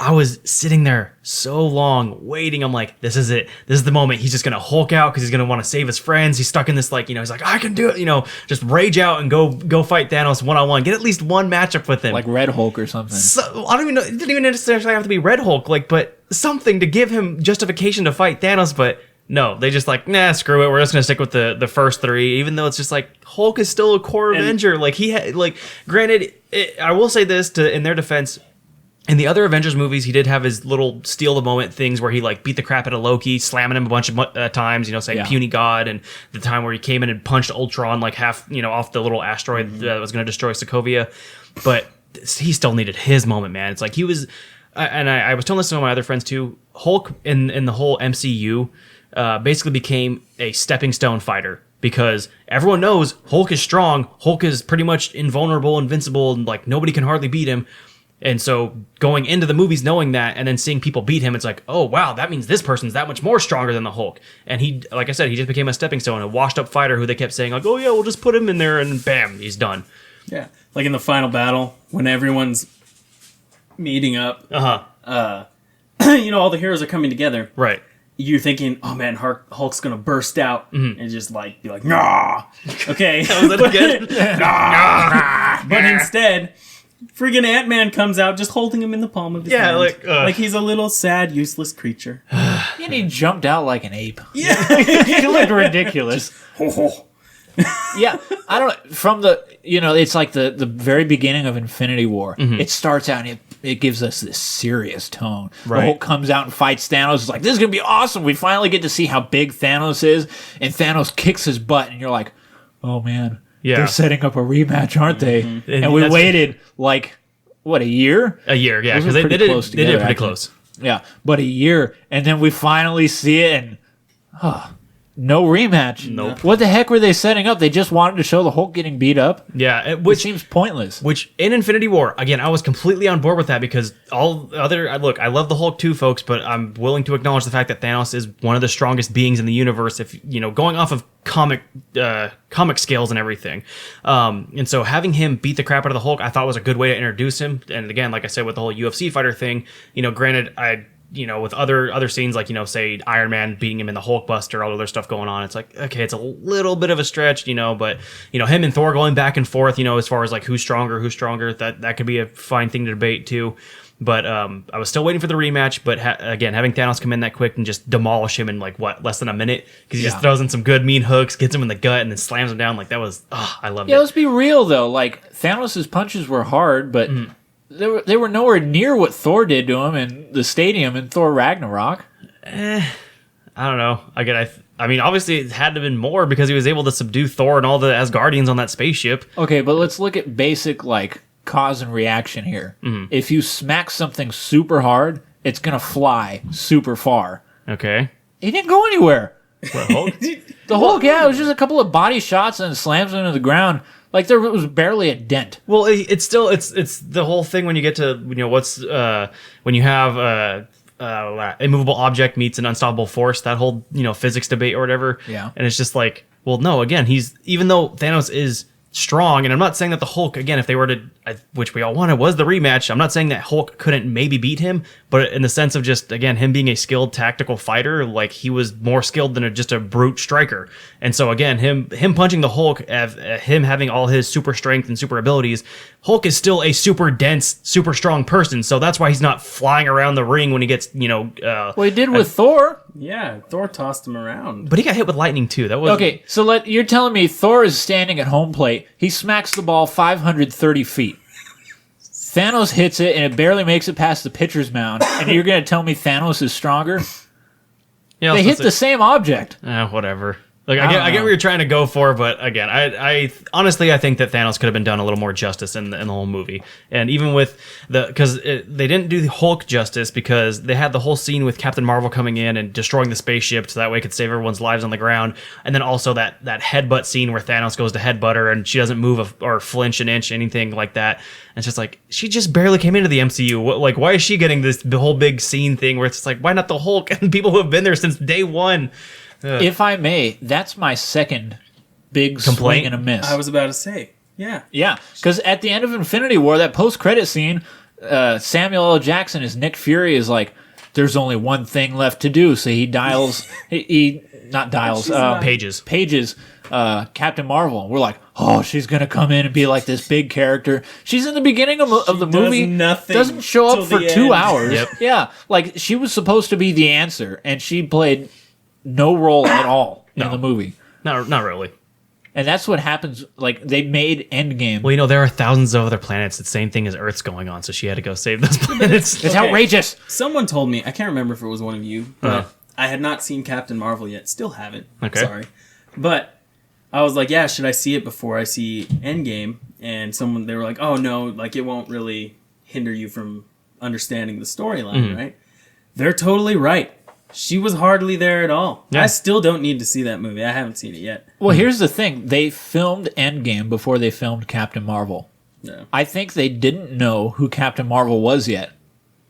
I was sitting there so long waiting. I'm like, this is it. This is the moment. He's just going to Hulk out because he's going to want to save his friends. He's stuck in this, he's like, I can do it. Just rage out and go fight Thanos one-on-one. Get at least one matchup with him. Like Red Hulk or something. So, I don't even know. It didn't even necessarily have to be Red Hulk, but something to give him justification to fight Thanos. But no, they just nah, screw it. We're just gonna stick with the first three, even though it's just Hulk is still a core Avenger. Granted, I will say this in their defense. In the other Avengers movies, he did have his little steal the moment things where he beat the crap out of Loki, slamming him a bunch of times, saying Yeah. puny god, and the time where he came in and punched Ultron half, off the little asteroid that was going to destroy Sokovia. But he still needed his moment, man. It's he was. I was telling this to some of my other friends too. Hulk in the whole MCU basically became a stepping stone fighter because everyone knows Hulk is strong. Hulk is pretty much invulnerable, invincible, and like nobody can hardly beat him. And so going into the movies knowing that and then seeing people beat him, it's like, oh, wow, that means this person's that much more stronger than the Hulk. And he, like I said, he just became a stepping stone, a washed up fighter who they kept saying, like, oh, yeah, we'll just put him in there and bam, he's done. Yeah. Like in the final battle when everyone's meeting up, all the heroes are coming together. Right. You're thinking, oh man, Hulk's gonna burst out and just like be like, nah. Okay. Was that good? Nah. But instead, friggin' Ant-Man comes out just holding him in the palm of his hand. Like he's a little sad, useless creature. And he jumped out like an ape. Yeah. He looked ridiculous. Yeah, I don't. From the it's like the very beginning of Infinity War. It starts out and it gives us this serious tone. Right. The Hulk comes out and fights Thanos. It's like, this is gonna be awesome. We finally get to see how big Thanos is, and Thanos kicks his butt, and you're like, oh man, they're setting up a rematch, aren't they? And we waited like what, a year? A year, yeah, Those because were they did close it. They did it together, pretty actually. close. Yeah, but a year, and then we finally see it, and no rematch. Nope. What the heck were they setting up? They just wanted to show the Hulk getting beat up? Yeah, Which seems pointless. Which in Infinity War, again, I was completely on board with that because look, I love the Hulk too, folks, but I'm willing to acknowledge the fact that Thanos is one of the strongest beings in the universe. If going off of comic scales and everything, and so having him beat the crap out of the Hulk, I thought was a good way to introduce him. And again, like I said, with the whole UFC fighter thing, granted, with other scenes like, say Iron Man beating him in the Hulkbuster, all other stuff going on, it's like, okay, it's a little bit of a stretch, but him and Thor going back and forth, as far as like who's stronger, that could be a fine thing to debate too. But I was still waiting for the rematch, but again, having Thanos come in that quick and just demolish him in like less than a minute, because he just throws in some good mean hooks, gets him in the gut, and then slams him down. Like that was, I loved it. Yeah, let's be real though. Like Thanos' punches were hard, but they were nowhere near what Thor did to him in the stadium in Thor Ragnarok. I don't know. I mean, obviously it had to have been more because he was able to subdue Thor and all the Asgardians on that spaceship. Okay, but let's look at basic like cause and reaction here. If you smack something super hard, it's gonna fly super far. Okay. He didn't go anywhere. What, Hulk? The Hulk, yeah, it was just a couple of body shots and slams him into the ground. Like there was barely a dent. Well, it's still it's the whole thing when you get to when you have immovable object meets an unstoppable force, that whole physics debate or whatever. Yeah. And it's just like, well, no, again, even though Thanos is strong, and I'm not saying that the Hulk, again, if they were to, which we all wanted, was the rematch, I'm not saying that Hulk couldn't maybe beat him, but in the sense of just, again, him being a skilled tactical fighter, like he was more skilled than just a brute striker. And so again, him punching the Hulk, him having all his super strength and super abilities, Hulk is still a super dense, super strong person, so that's why he's not flying around the ring when he gets, well, he did with Thor. Yeah, Thor tossed him around. But he got hit with lightning too. That was Okay, so you're telling me Thor is standing at home plate. He smacks the ball 530 feet. Thanos hits it, and it barely makes it past the pitcher's mound. And you're going to tell me Thanos is stronger? Yeah, They hit the same object. whatever. Like I get what you're trying to go for, but again, I honestly I think that Thanos could have been done a little more justice in the whole movie, and even with because they didn't do the Hulk justice because they had the whole scene with Captain Marvel coming in and destroying the spaceship so that way it could save everyone's lives on the ground, and then also that headbutt scene where Thanos goes to headbutt her and she doesn't move or flinch an inch, anything like that. And it's just like she just barely came into the MCU. Like why is she getting the whole big scene thing where it's just like why not the Hulk and people who have been there since day one? If I may, that's my second big swing and a miss. I was about to say, yeah. Yeah, because at the end of Infinity War, that post-credit scene, Samuel L. Jackson as Nick Fury is like, there's only one thing left to do. So he dials, Pages Captain Marvel. We're like, oh, she's going to come in and be like this big character. She's in the beginning of the movie. Nothing doesn't show up for 2 hours. Yep. Yeah, like she was supposed to be the answer, and she played no role at all in the movie. Not really. And that's what happens. Like they made Endgame. Well, there are thousands of other planets. The same thing as Earth's going on, so she had to go save those planets. It's outrageous. Someone told me, I can't remember if it was one of you, but I had not seen Captain Marvel yet. Still haven't. Okay. Sorry. But I was like, yeah, should I see it before I see Endgame? And they were like, oh no, like it won't really hinder you from understanding the storyline, right? They're totally right. She was hardly there at all. Yeah. I still don't need to see that movie. I haven't seen it yet. Well, here's the thing. They filmed Endgame before they filmed Captain Marvel. No. I think they didn't know who Captain Marvel was yet.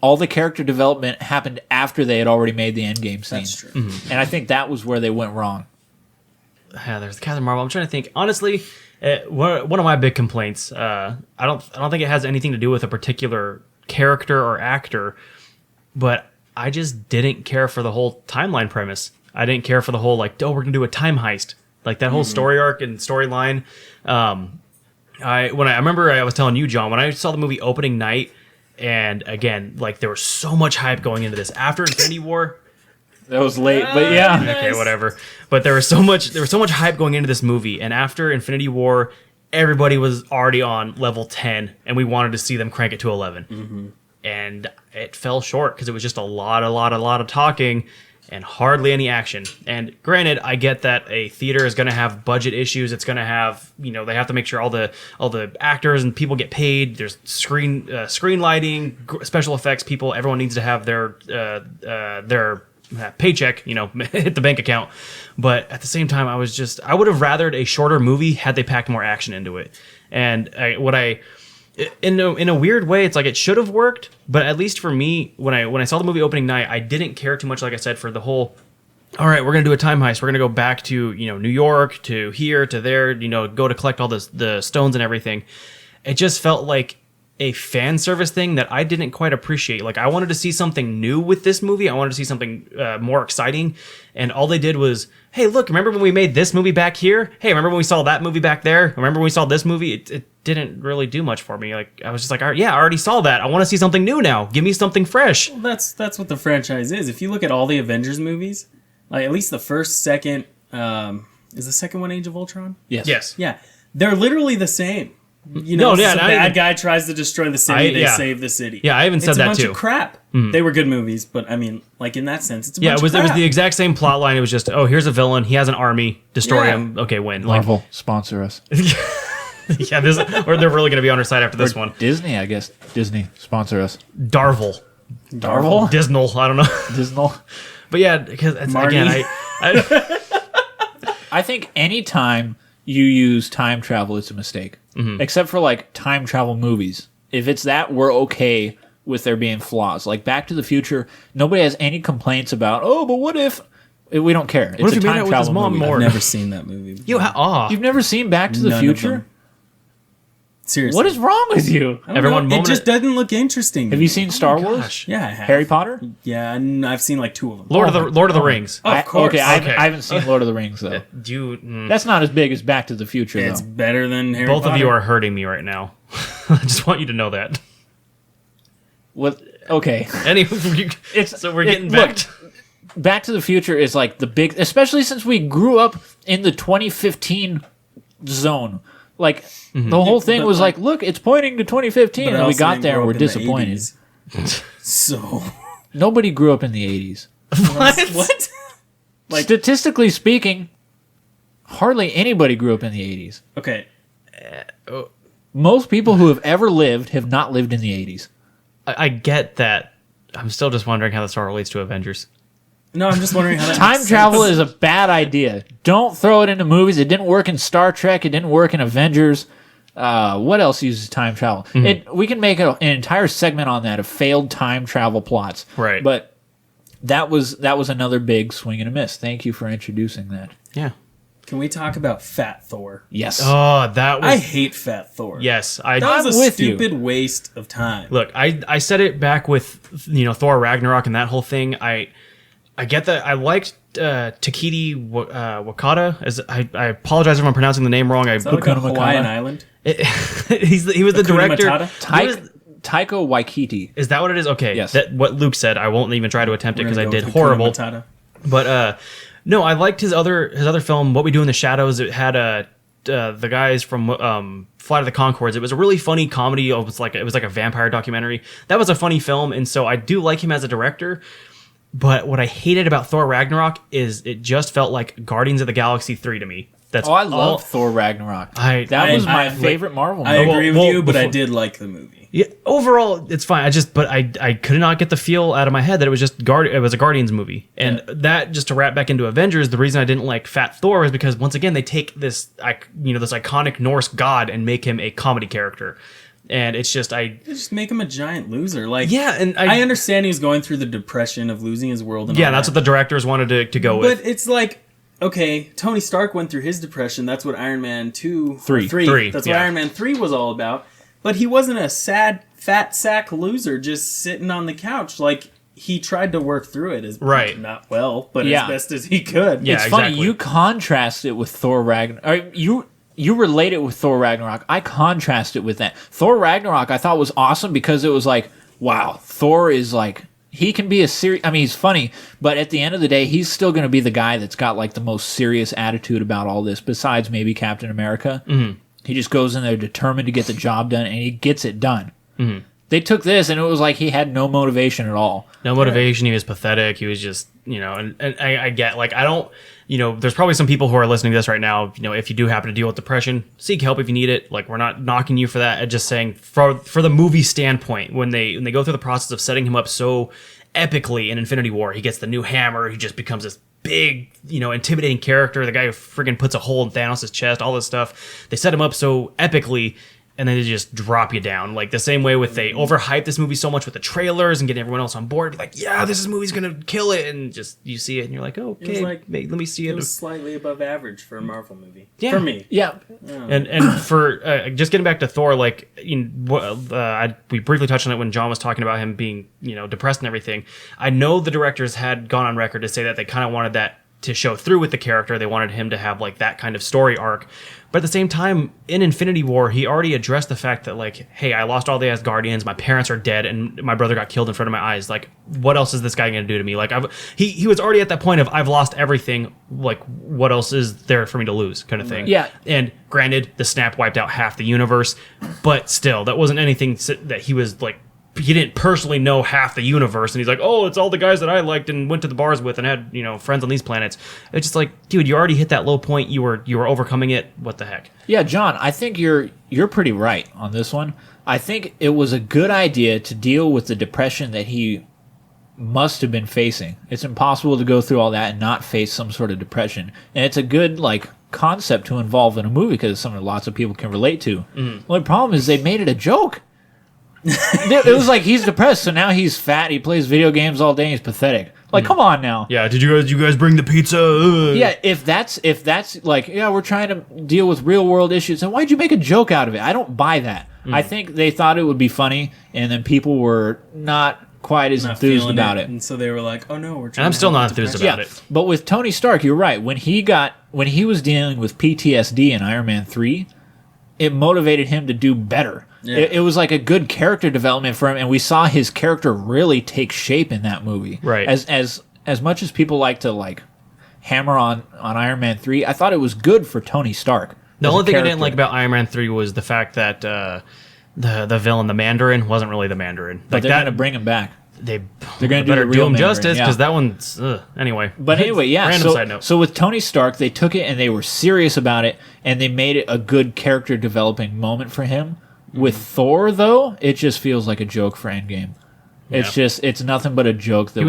All the character development happened after they had already made the Endgame scene. That's true. And I think that was where they went wrong. Yeah, there's the Captain Marvel. I'm trying to think. Honestly, one of my big complaints. I don't think it has anything to do with a particular character or actor, but I just didn't care for the whole timeline premise. I didn't care for the whole we're gonna do a time heist, like that whole story arc and storyline. I remember I was telling you, John, when I saw the movie opening night, and again, there was so much hype going into this after Infinity War. That was late, but yeah. Okay, whatever. But there was so much hype going into this movie, and after Infinity War, everybody was already on level 10, and we wanted to see them crank it to 11. And it fell short because it was just a lot of talking and hardly any action. And granted, I get that a theater is going to have budget issues. It's going to have, they have to make sure all the actors and people get paid. There's screen lighting, special effects people. Everyone needs to have their paycheck, hit the bank account. But at the same time, I would have rathered a shorter movie had they packed more action into it. And in a weird way, it's it should have worked, but at least for me, when I saw the movie opening night, I didn't care too much, like I said, for the whole, all right, we're going to do a time heist. We're going to go back to, New York, to here, to there, go to collect all the stones and everything. It just felt like a fan service thing that I didn't quite appreciate. I wanted to see something new with this movie. I wanted to see something more exciting. And all they did was, hey, look, remember when we made this movie back here? Hey, remember when we saw that movie back there? Remember when we saw this movie? It didn't really do much for me. I was just all right, yeah, I already saw that. I want to see something new now. Give me something fresh. Well, that's what the franchise is. If you look at all the Avengers movies, at least the first, second, is the second one Age of Ultron? Yes. Yeah. They're literally the same. The bad guy tries to destroy the city, they save the city. Yeah, I even said that too. It's a bunch of crap. They were good movies, but I mean, in that sense, it's a bunch of crap. It was the exact same plot line. It was just, oh, here's a villain. He has an army. Destroy him. Okay, win. Marvel, sponsor us. Yeah, or they're really going to be on our side after this one. Disney, I guess. Disney, sponsor us. Darvel. Disney, I don't know. Disney. But yeah, because again, I think anytime you use time travel, it's a mistake. Except for time travel movies. If it's that, we're okay with there being flaws. Back to the Future, nobody has any complaints about, oh, but what if... We don't care. What it's if a he made time out with his travel mom movie. more? I've never seen that movie. You've never seen Back to the None of Future? them. Seriously. What is wrong with you? I don't know. It just doesn't look interesting. Have you seen Star Wars? Yeah, I have. Harry Potter? Yeah, and I've seen 2 of them. Lord of the Rings. Of course. Okay, I haven't seen Lord of the Rings, though. That's not as big as Back to the Future, It's though. better than Harry Both Potter. of you are hurting me right now. I just want you to know that. What? Okay. Anyway, so we're getting back. Back to the Future is the big, especially since we grew up in the 2015 zone. The whole thing was look, it's pointing to 2015, and we got there and we're disappointed. So nobody grew up in the 80s. What? Statistically speaking, hardly anybody grew up in the 80s. Okay. Most people who have ever lived have not lived in the 80s. I get that. I'm still just wondering how the story relates to Avengers. No, I'm just wondering how that Time makes travel sense. is a bad idea. Don't throw it into movies. It didn't work in Star Trek. It didn't work in Avengers. What else uses time travel? We can make an entire segment on that of failed time travel plots. Right. But that was another big swing and a miss. Thank you for introducing that. Yeah. Can we talk about Fat Thor? Yes. Oh, that was. I hate Fat Thor. Yes, That was I'm a with stupid waste of time. Look, I said it back with Thor Ragnarok and that whole thing. I get that. I liked Takiti Wakata. I apologize if I'm pronouncing the name wrong. Is that like a Hawaiian island? He was the Hakuna director. Matata? Taika Waititi. Is that what it is? Okay. Yes. What Luke said. I won't even try to attempt it We're because I gonna go did with Hakuna horrible. Matata. But no, I liked his other film, What We Do in the Shadows. It had the guys from Flight of the Conchords. It was a really funny comedy. It was like a vampire documentary. That was a funny film, and so I do like him as a director. But what I hated about Thor Ragnarok is it just felt like Guardians of the Galaxy 3 to me. That's I love Thor Ragnarok. That was my favorite Marvel movie. I agree with Well, you, but I before- did like the movie. Yeah, overall, it's fine. I could not get the feel out of my head that it was just it was a Guardians movie, and that just to wrap back into Avengers. The reason I didn't like Fat Thor is because once again they take this this iconic Norse god and make him a comedy character, and it's just They just make him a giant loser. Like, yeah, and I understand he was going through the depression of losing his world. And yeah, all that's that. what the directors wanted to go with. But it's like, okay, Tony Stark went through his depression. That's what Iron Man 2... Three. That's what Iron Man 3 was all about. But he wasn't a sad, fat sack loser just sitting on the couch. Like, he tried to work through it as not well, but as best as he could. Yeah, It's exactly. funny, you contrast it with Thor Ragnarok. You relate it with Thor Ragnarok. I contrast it with that. Thor Ragnarok I thought was awesome because it was like, wow, Thor is like, he can be a serious... I mean, he's funny, but at the end of the day, he's still going to be the guy that's got like the most serious attitude about all this, besides maybe Captain America. Mm-hmm. He just goes in there determined to get the job done, and he gets it done. Mm-hmm. They took this, and it was like he had no motivation at all. No motivation. He was pathetic. He was just, and I get, like, I don't, there's probably some people who are listening to this right now, if you do happen to deal with depression, seek help if you need it. Like, we're not knocking you for that. I'm just saying, for the movie standpoint, when they go through the process of setting him up so epically in Infinity War, he gets the new hammer, he just becomes this big, intimidating character, the guy who friggin' puts a hole in Thanos' chest, all this stuff. They set him up so epically, and then they just drop you down. Like the same way with they overhype this movie so much with the trailers and getting everyone else on board. Like, yeah, this movie's gonna kill it, and just you see it and you're like, oh, okay, let me see it. It was slightly above average for a Marvel movie. Yeah. For me. Yeah. And for just getting back to Thor, like we briefly touched on it when John was talking about him being depressed and everything. I know the directors had gone on record to say that they kind of wanted that to show through with the character. They wanted him to have like that kind of story arc. But at the same time, in Infinity War, he already addressed the fact that, like, hey, I lost all the Asgardians, my parents are dead, and my brother got killed in front of my eyes. Like, what else is this guy going to do to me? Like, he was already at that point of, I've lost everything. Like, what else is there for me to lose, kind of thing. Yeah. And granted, the snap wiped out half the universe, but still, that wasn't anything that he was, like, he didn't personally know half the universe, and he's like, oh, it's all the guys that I liked and went to the bars with and had, friends on these planets. It's just like, dude, you already hit that low point. You were overcoming it. What the heck? Yeah, John, I think you're pretty right on this one. I think it was a good idea to deal with the depression that he must have been facing. It's impossible to go through all that and not face some sort of depression. And it's a good, like, concept to involve in a movie because it's something lots of people can relate to. The only problem is they made it a joke. It was like he's depressed, so now he's fat. He plays video games all day. And he's pathetic. Like, come on now. Yeah. Did you guys bring the pizza? Yeah. If that's like, yeah, we're trying to deal with real world issues, then why'd you make a joke out of it? I don't buy that. I think they thought it would be funny, and then people were not quite as enthused about it. And so they were like, oh no, we're trying And I'm to still help not with enthused depression. about it. But with Tony Stark, you're right. When he was dealing with PTSD in Iron Man 3, it motivated him to do better. Yeah. It was like a good character development for him, and we saw his character really take shape in that movie. Right. As much as people like to like hammer on Iron Man 3, I thought it was good for Tony Stark. The as only a thing I didn't character. like about Iron Man 3 was the fact that the villain, the Mandarin, wasn't really the Mandarin. But Like they're that, going to bring him back. they're gonna do better the do real him Mandarin, justice yeah. because that one's anyway. But anyway, yeah. Random side note. So with Tony Stark, they took it and they were serious about it, and they made it a good character developing moment for him. With Thor, though, it just feels like a joke for Endgame. It's nothing but a joke that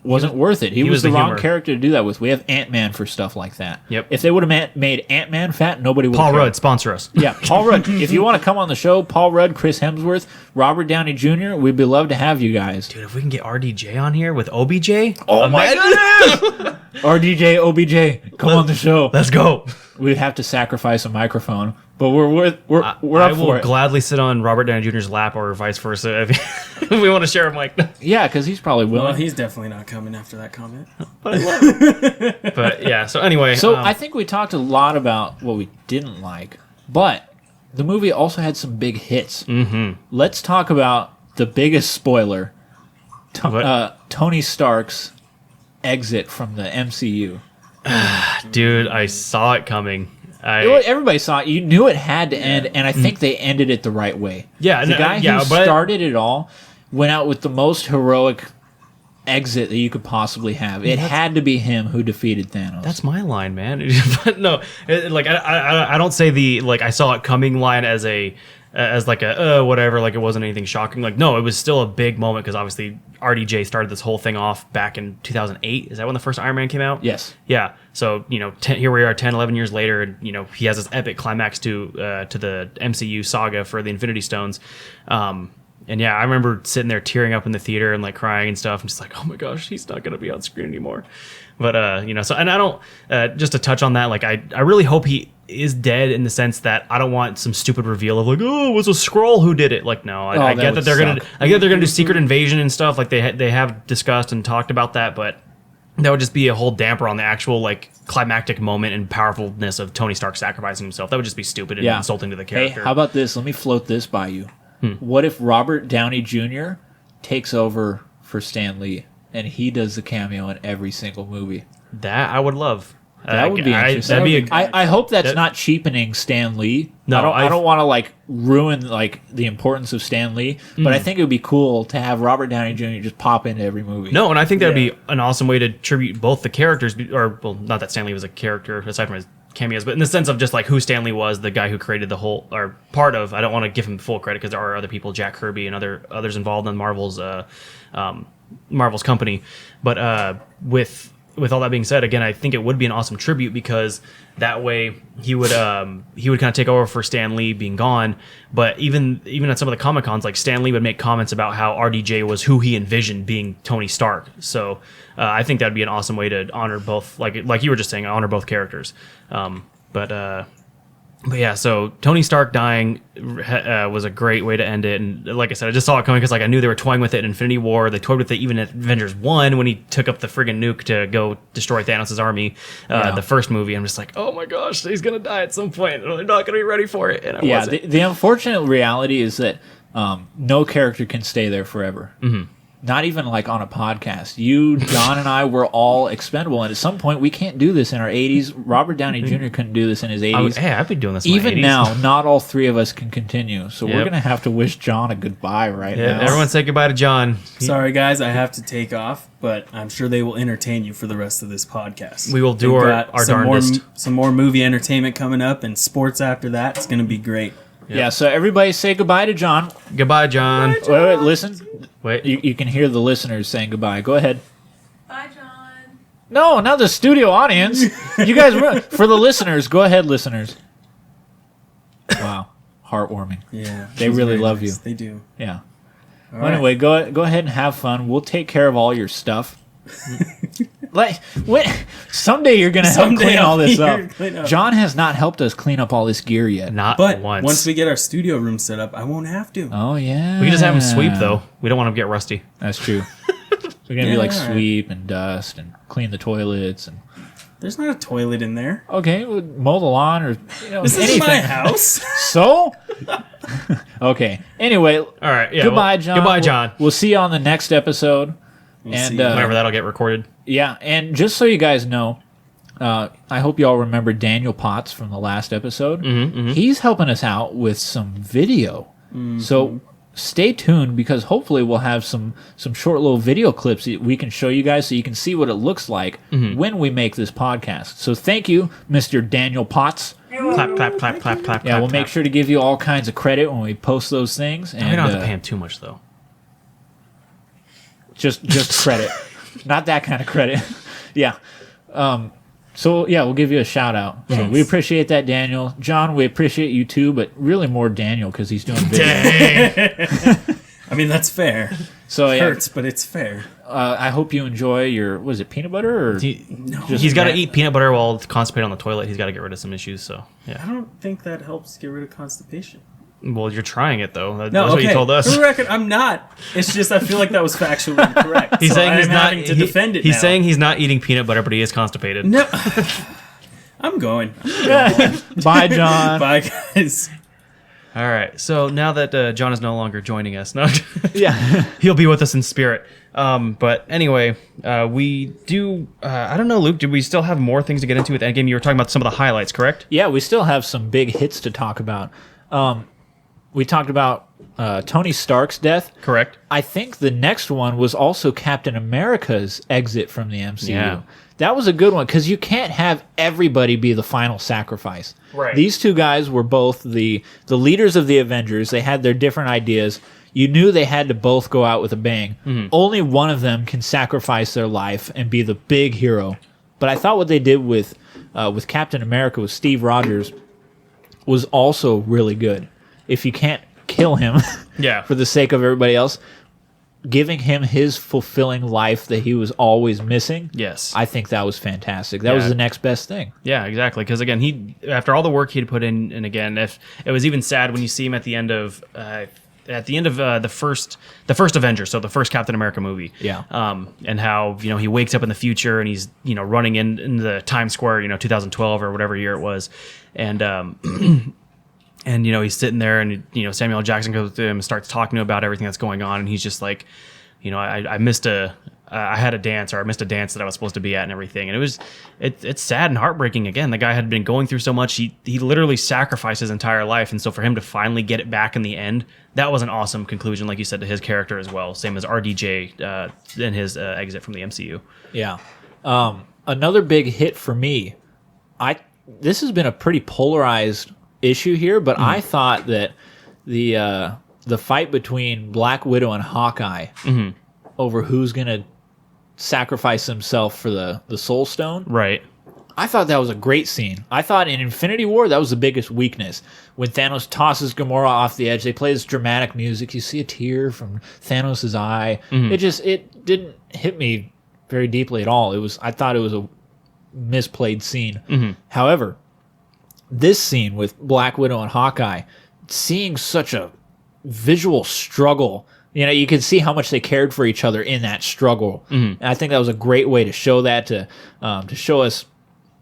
wasn't worth it. He was the wrong humor. character to do that with. We have Ant-Man for stuff like that. Yep. If they would have made Ant-Man fat, nobody would. Paul Rudd, sponsor us. Yeah, Paul Rudd. If you want to come on the show, Paul Rudd, Chris Hemsworth, Robert Downey Jr., we'd be love to have you guys. Dude, if we can get RDJ on here with OBJ, Oh my goodness! RDJ, OBJ, come on the show. let's go. We'd have to sacrifice a microphone, but we're I up will for it. gladly sit on Robert Downey Jr.'s lap or vice versa if we want to share a mic. Yeah, because he's probably willing. Well, he's definitely not coming after that comment. But yeah, so anyway. So I think we talked a lot about what we didn't like, but the movie also had some big hits. Mm-hmm. Let's talk about the biggest spoiler: Tony Stark's exit from the MCU. dude, I saw it coming. Everybody saw it. You knew it had to end, and I think they ended it the right way. Yeah, the guy who but started it all went out with the most heroic exit that you could possibly have. It had to be him who defeated Thanos. That's my line, man. But no, I don't say the like I saw it coming line as like a whatever, like it wasn't anything shocking. Like no, it was still a big moment because obviously RDJ started this whole thing off back in 2008. Is that when the first Iron Man came out? Yes. Yeah. So here we are 10, 11 years later, and he has this epic climax to the MCU saga for the Infinity Stones. And yeah, I remember sitting there tearing up in the theater and like crying and stuff. I'm just like, oh my gosh, he's not gonna be on screen anymore. But so and I don't just to touch on that, like I really hope he is dead in the sense that I don't want some stupid reveal of like, oh, it was a Skrull who did it. Like no, I get that they're gonna do Secret Invasion and stuff like they have discussed and talked about that, but that would just be a whole damper on the actual like climactic moment and powerfulness of Tony Stark sacrificing himself. That would just be stupid and insulting to the character. Hey, how about this? Let me float this by you. What if Robert Downey Jr. takes over for Stan Lee and he does the cameo in every single movie? That I would love. That would be interesting. I hope that's not cheapening Stan Lee. No, I don't want to like ruin like the importance of Stan Lee, but I think it would be cool to have Robert Downey Jr. just pop into every movie. No, and I think that would be an awesome way to tribute both the characters, or well, not that Stan Lee was a character aside from his cameos, but in the sense of just like who Stan Lee was, the guy who created the whole or part of. I don't want to give him full credit because there are other people, Jack Kirby and others involved in Marvel's company, but with all that being said, again, I think it would be an awesome tribute because that way he would kind of take over for Stan Lee being gone. But even at some of the Comic Cons, like Stan Lee would make comments about how RDJ was who he envisioned being Tony Stark. So I think that'd be an awesome way to honor both, like you were just saying, honor both characters. But yeah, so Tony Stark dying was a great way to end it, and like I said, I just saw it coming because like I knew they were toying with it in Infinity War. They toyed with it even at Avengers 1 when he took up the friggin' nuke to go destroy Thanos' army. The first movie, I'm just like, oh my gosh, he's gonna die at some point. They're not gonna be ready for it. And I wasn't. The unfortunate reality is that no character can stay there forever. Mm-hmm. Not even like on a podcast. You, John, and I were all expendable, and at some point we can't do this in our 80s. Robert Downey Jr. couldn't do this in his 80s. I've been doing this in even my 80s. Now. Not all three of us can continue, so we're gonna have to wish John a goodbye right now. Everyone say goodbye to John. Sorry, guys, I have to take off, but I'm sure they will entertain you for the rest of this podcast. We will do our darndest. Some more movie entertainment coming up, and sports after that. It's gonna be great. Yep. Yeah, so everybody say goodbye to John. Goodbye, John. Wait, listen. Wait. You can hear the listeners saying goodbye. Go ahead. Bye, John. No, not the studio audience. You guys, for the listeners, go ahead, listeners. Wow. Heartwarming. Yeah. They really love you. They do. Yeah. Well, anyway, go ahead and have fun. We'll take care of all your stuff. Someday you're gonna help clean all this up. John has not helped us clean up all this gear yet. But once we get our studio room set up, I won't have to. Oh yeah. We can just have him sweep though. We don't want him to get rusty. That's true. We're gonna be like sweep and dust and clean the toilets and. There's not a toilet in there. Okay, we'll mow the lawn or this anything. is my house. So. Okay. Anyway. All right. Yeah. Goodbye, John. Goodbye, John. We'll see you on the next episode. And whenever that'll get recorded. Yeah, and just so you guys know, I hope you all remember Daniel Potts from the last episode. Mm-hmm. He's helping us out with some video. Mm-hmm. So stay tuned because hopefully we'll have some short little video clips that we can show you guys so you can see what it looks like when we make this podcast. So thank you, Mr. Daniel Potts. Clap, clap, clap, clap, clap. Yeah, we'll make sure to give you all kinds of credit when we post those things. And we don't have to pay him too much though. Just credit. Not that kind of credit. Yeah. So, yeah, we'll give you a shout out. Yes. So we appreciate that, Daniel. John, we appreciate you too, but really more Daniel because he's doing video. I mean, that's fair. So it hurts, but it's fair. I hope you enjoy your, was it peanut butter? Or he's got to eat peanut butter while constipated on the toilet. He's got to get rid of some issues. So, yeah. I don't think that helps get rid of constipation. Well, you're trying it though. That's what you told us. For the record, I'm not. It's just I feel like that was factually incorrect. He's saying he's not having to defend it. He's saying he's not eating peanut butter, but he is constipated. No, I'm going. Bye, John. Bye, guys. All right. So now that John is no longer joining us, yeah, he'll be with us in spirit. But anyway, we do. I don't know, Luke. Did we still have more things to get into with Endgame? You were talking about some of the highlights, correct? Yeah, we still have some big hits to talk about. we talked about Tony Stark's death. Correct. I think the next one was also Captain America's exit from the MCU. Yeah. That was a good one because you can't have everybody be the final sacrifice. Right. These two guys were both the leaders of the Avengers. They had their different ideas. You knew they had to both go out with a bang. Only one of them can sacrifice their life and be the big hero. But I thought what they did with Captain America, with Steve Rogers, was also really good. If you can't kill him Yeah. for the sake of everybody else, giving him his fulfilling life that he was always missing, Yes. I think that was fantastic. That was Yeah. the next best thing. Yeah, exactly. Because again, he after all the work he'd put in, and again, if it was even sad when you see him at the end of the first Avengers, so the first Captain America movie. Yeah. And how he wakes up in the future and he's running in the Times Square, 2012 or whatever year it was, and and he's sitting there and Samuel L. Jackson goes to him and starts talking to him about everything that's going on, and he's just like, I missed I had a dance, or I missed a dance that I was supposed to be at and everything. And it's sad and heartbreaking. Again, the guy had been going through so much. He literally sacrificed his entire life. And so for him to finally get it back in the end, that was an awesome conclusion, like you said, to his character as well. Same as RDJ in his exit from the MCU. Yeah. Another big hit for me. This has been a pretty polarized issue here, but I thought that the fight between Black Widow and Hawkeye over who's gonna sacrifice himself for the Soul Stone. Right. I thought that was a great scene. I thought in Infinity War that was the biggest weakness. When Thanos tosses Gamora off the edge, they play this dramatic music. You see a tear from Thanos' eye. It didn't hit me very deeply at all. I thought it was a misplayed scene. However, this scene with Black Widow and Hawkeye, seeing such a visual struggle, you can see how much they cared for each other in that struggle. And I think that was a great way to show that, to show us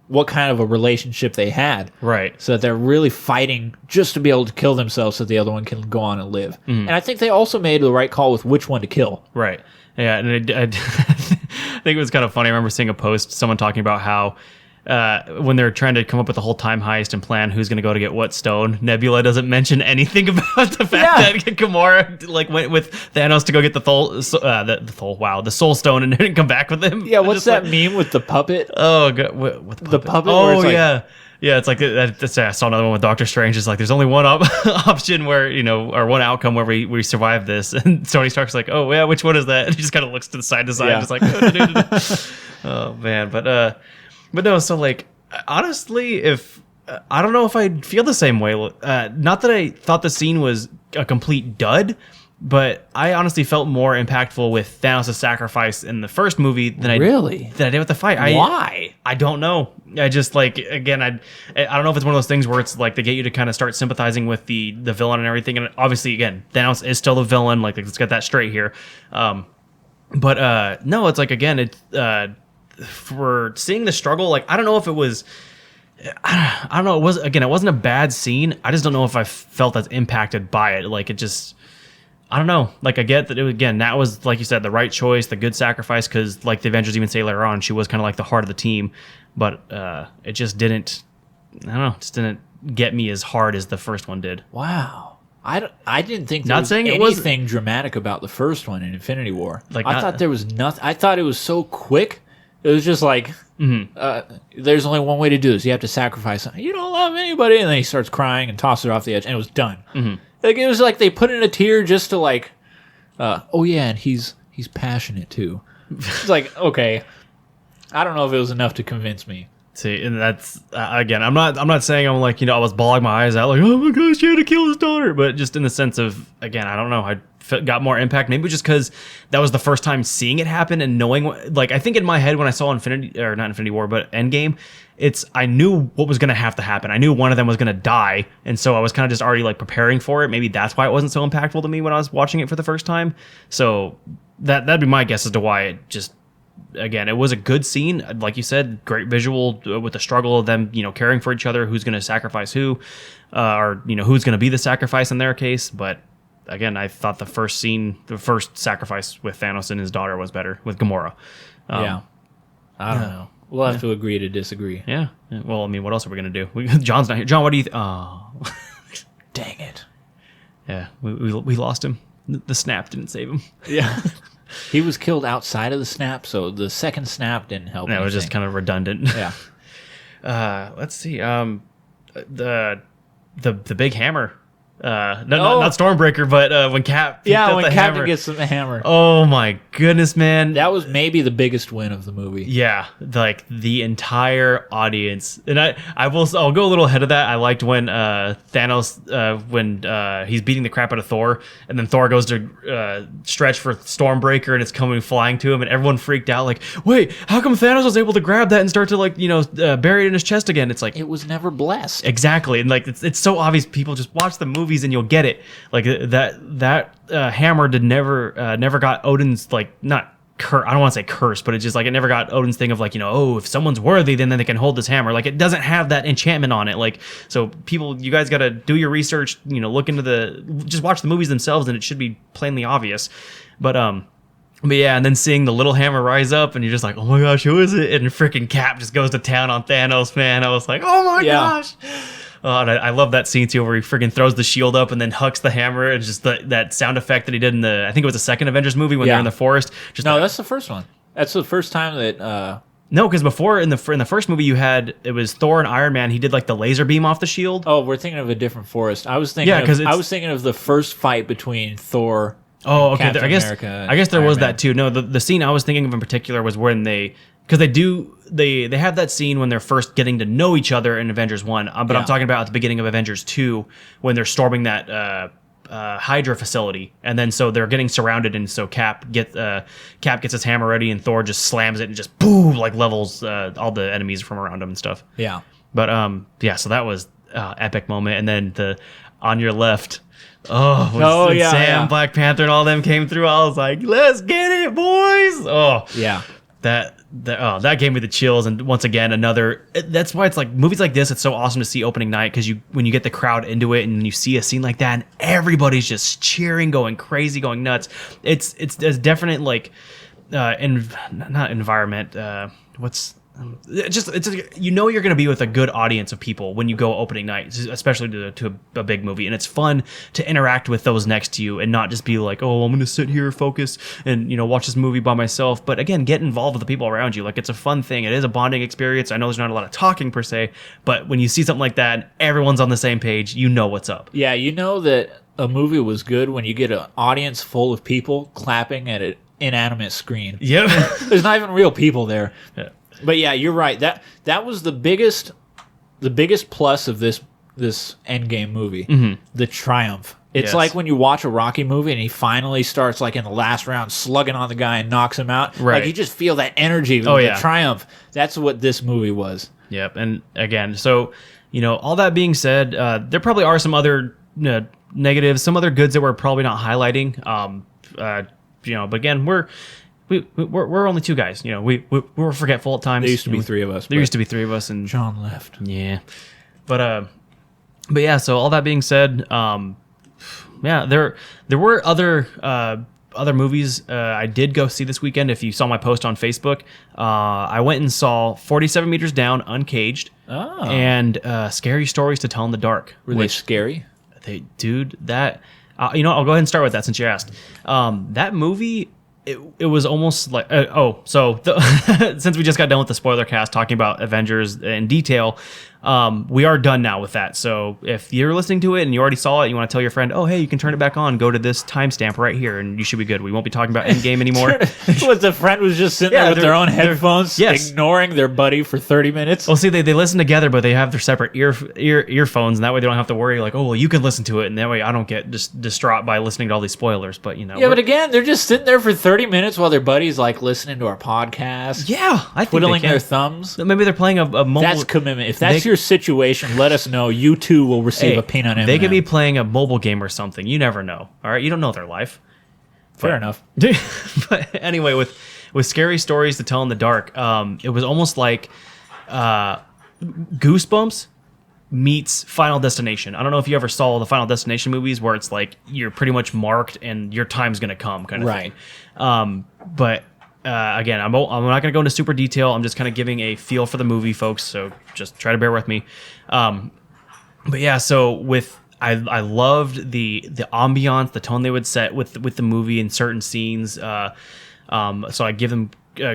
what kind of a relationship they had. Right. So that they're really fighting just to be able to kill themselves so the other one can go on and live. And I think they also made the right call with which one to kill. Right. Yeah, and I think it was kind of funny. I remember seeing a post, someone talking about how when they're trying to come up with the whole time heist and plan who's going to go to get what stone, Nebula doesn't mention anything about the fact that Gamora went with Thanos to go get the Soul Stone and didn't come back with him. Yeah, what's that meme with the puppet? Oh, God, what the puppet? where Oh, it's yeah. Yeah, it's like I saw another one with Doctor Strange. It's like there's only one option where or one outcome where we survive this, and Tony Stark's like, oh yeah, which one is that? And he just kind of looks to the side, just like, oh man, but no. So honestly, if I don't know if I'd feel the same way. Not that I thought the scene was a complete dud, but I honestly felt more impactful with Thanos' sacrifice in the first movie than I did with the fight. Why? I don't know. I just again, I don't know if it's one of those things where it's they get you to kind of start sympathizing with the villain and everything. And obviously, again, Thanos is still the villain. Let's get that straight here. But no, it's again, for seeing the struggle. I don't know if it was. I don't know. It wasn't a bad scene. I just don't know if I felt as impacted by it. It just. I don't know. I get that that was, like you said, the right choice, the good sacrifice, because the Avengers even say later on, she was kind of the heart of the team, but it just didn't, I don't know, just didn't get me as hard as the first one did. Wow. I didn't think there Not was saying it anything dramatic about the first one in Infinity War. I thought there was nothing. I thought it was so quick. It was just there's only one way to do this. You have to sacrifice something. You don't love anybody. And then he starts crying and tosses her off the edge, and it was done. It was they put in a tear just to oh yeah, and he's passionate too. It's okay. I don't know if it was enough to convince me. See, and that's again, I'm not saying I'm I was bawling my eyes out oh my gosh, she had to kill his daughter, but just in the sense of, again, I don't know, I got more impact, maybe just because that was the first time seeing it happen and knowing I think in my head when I saw not Infinity War but Endgame, I knew what was going to have to happen. I knew one of them was going to die, and so I was kind of just already preparing for it. Maybe that's why it wasn't so impactful to me when I was watching it for the first time. So that'd be my guess as to why it just, again, it was a good scene, like you said, great visual with the struggle of them, caring for each other, who's going to sacrifice who, or who's going to be the sacrifice in their case. But again, I thought the first sacrifice with Thanos and his daughter was better with Gamora. I don't know. We'll have to agree to disagree. Yeah. Well, I mean, what else are we going to do? John's not here. John, what do you oh. Dang it. Yeah, we lost him. The snap didn't save him. Yeah. He was killed outside of the snap, so the second snap didn't help. That was just kind of redundant. Yeah. Let's see. The big hammer. Not Stormbreaker, but when Cap picked up when the Captain hammer. gets the hammer. Oh my goodness, man! That was maybe the biggest win of the movie. Yeah, like the entire audience, and I'll go a little ahead of that. I liked when Thanos when he's beating the crap out of Thor, and then Thor goes to stretch for Stormbreaker, and it's coming flying to him, and everyone freaked out, like, wait, how come Thanos was able to grab that and start to bury it in his chest again? It's like It was never blessed. exactly, and like it's so obvious. People just watch the movies and you'll get it. Like that hammer never got Odin's not. I don't want to say curse, but it's just like it never got Odin's thing of like, if someone's worthy, then they can hold this hammer. Like it doesn't have that enchantment on it. Like, so people, you guys got to do your research, look into just watch the movies themselves and it should be plainly obvious. But yeah, and then seeing the little hammer rise up and you're just like, oh my gosh, who is it? And freaking Cap just goes to town on Thanos, man. I was like, oh my gosh. Oh, and I love that scene too, where he freaking throws the shield up and then hucks the hammer, and just that sound effect that he did in I think it was the second Avengers movie when they're in the forest. That's the first one. That's the first time that. No, because before in the first movie it was Thor and Iron Man. He did like the laser beam off the shield. Oh, we're thinking of a different forest. I was thinking. I was thinking of the first fight between Thor. Oh, okay. Captain I guess there Iron was Man. that too. No, the scene I was thinking of in particular was when because they have that scene when they're first getting to know each other in Avengers 1, but I'm talking about at the beginning of Avengers 2 when they're storming that Hydra facility, and then so they're getting surrounded, and so Cap gets his hammer ready, and Thor just slams it and just boom, like levels all the enemies from around him and stuff. Yeah. But yeah, so that was epic moment, and then on your left. When Sam, Black Panther, and all them came through, I was like, "Let's get it, boys!" Oh, yeah. That gave me the chills, and once again, that's why it's like movies like this. It's so awesome to see opening night because when you get the crowd into it and you see a scene like that, and everybody's just cheering, going crazy, going nuts. It's definite like, not environment. It's you're going to be with a good audience of people when you go opening night, especially to a big movie, and it's fun to interact with those next to you and not just be like, oh, I'm going to sit here, focus, and watch this movie by myself. But again, get involved with the people around you. Like it's a fun thing. It is a bonding experience. I know there's not a lot of talking per se, but when you see something like that, and everyone's on the same page, you know what's up. Yeah, you know that a movie was good when you get an audience full of people clapping at an inanimate screen. Yep. There's not even real people there. Yeah. But yeah, you're right. That was the biggest plus of this Endgame movie. Mm-hmm. The triumph. It's Yes. like when you watch a Rocky movie and he finally starts like in the last round slugging on the guy and knocks him out. Right. Like you just feel that energy of the triumph. That's what this movie was. Yep. And again, so all that being said, there probably are some other negatives, some other goods that we're probably not highlighting. But again, we're only two guys. We're forgetful at times. There used to be three of us. There used to be three of us, and John left. yeah. But yeah. So all that being said, yeah, there were other movies I did go see this weekend. If you saw my post on Facebook, I went and saw 47 Meters Down, Uncaged, and Scary Stories to Tell in the Dark. Were they scary? That I'll go ahead and start with that since you asked. That movie. It was almost like since we just got done with the spoiler cast talking about Avengers in detail, we are done now with that. So if you're listening to it and you already saw it, you want to tell your friend, oh hey, you can turn it back on, go to this timestamp right here, and you should be good. We won't be talking about Endgame anymore. What, the friend was just sitting there with their own headphones, ignoring their buddy for 30 minutes. Well, see, they listen together, but they have their separate earphones, and that way they don't have to worry like, oh well, you can listen to it, and that way I don't get just distraught by listening to all these spoilers. But but again, they're just sitting there for 30 minutes while their buddy's like listening to our podcast. Yeah, I think twiddling their thumbs. Maybe they're playing a mobile. That's commitment. If that's your situation, let us know. You too will receive a peanut M&M. They could be playing a mobile game or something. You never know. All right, you don't know their life. Fair enough. But anyway, with Scary Stories to Tell in the Dark, it was almost like Goosebumps meets Final Destination. I don't know if you ever saw the Final Destination movies where it's like you're pretty much marked and your time's gonna come kind of thing. But again, I'm not going to go into super detail. I'm just kind of giving a feel for the movie, folks. So just try to bear with me. But yeah, so I loved the ambiance, the tone they would set with the movie in certain scenes. So I give them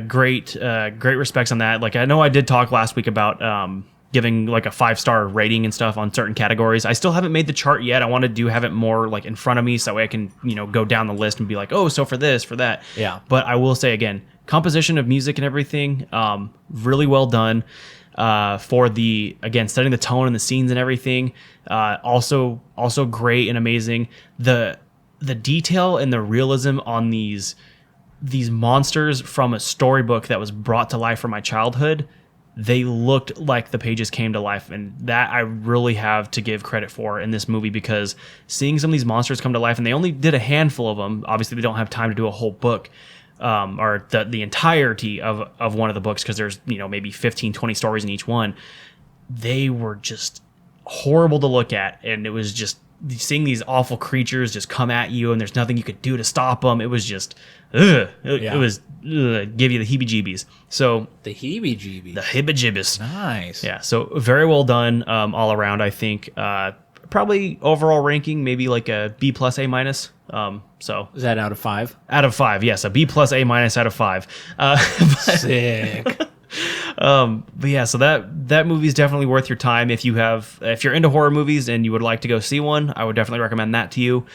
great respects on that. Like I know I did talk last week about giving like a 5-star rating and stuff on certain categories. I still haven't made the chart yet. I want to have it more like in front of me so that way I can go down the list and be like, oh, so for this, for that. Yeah. But I will say again, composition of music and everything, really well done. For the setting the tone and the scenes and everything, also great and amazing. The detail and the realism on these monsters from a storybook that was brought to life from my childhood, they looked like the pages came to life, and that I really have to give credit for in this movie, because seeing some of these monsters come to life, and they only did a handful of them. Obviously, they don't have time to do a whole book. Or the entirety of one of the books, because there's maybe 15, 20 stories in each one. They were just horrible to look at, and it was just seeing these awful creatures just come at you, and there's nothing you could do to stop them. It was just it was give you the heebie-jeebies. So The heebie-jeebies. the heebie-jeebies. Nice. Yeah, so very well done all around. I think probably overall ranking maybe like a B plus A minus. So Is that out of 5? out of 5, yes, a B plus A minus out of 5. Sick. But yeah, so that movie is definitely worth your time if you're into horror movies and you would like to go see one. I would definitely recommend that to you.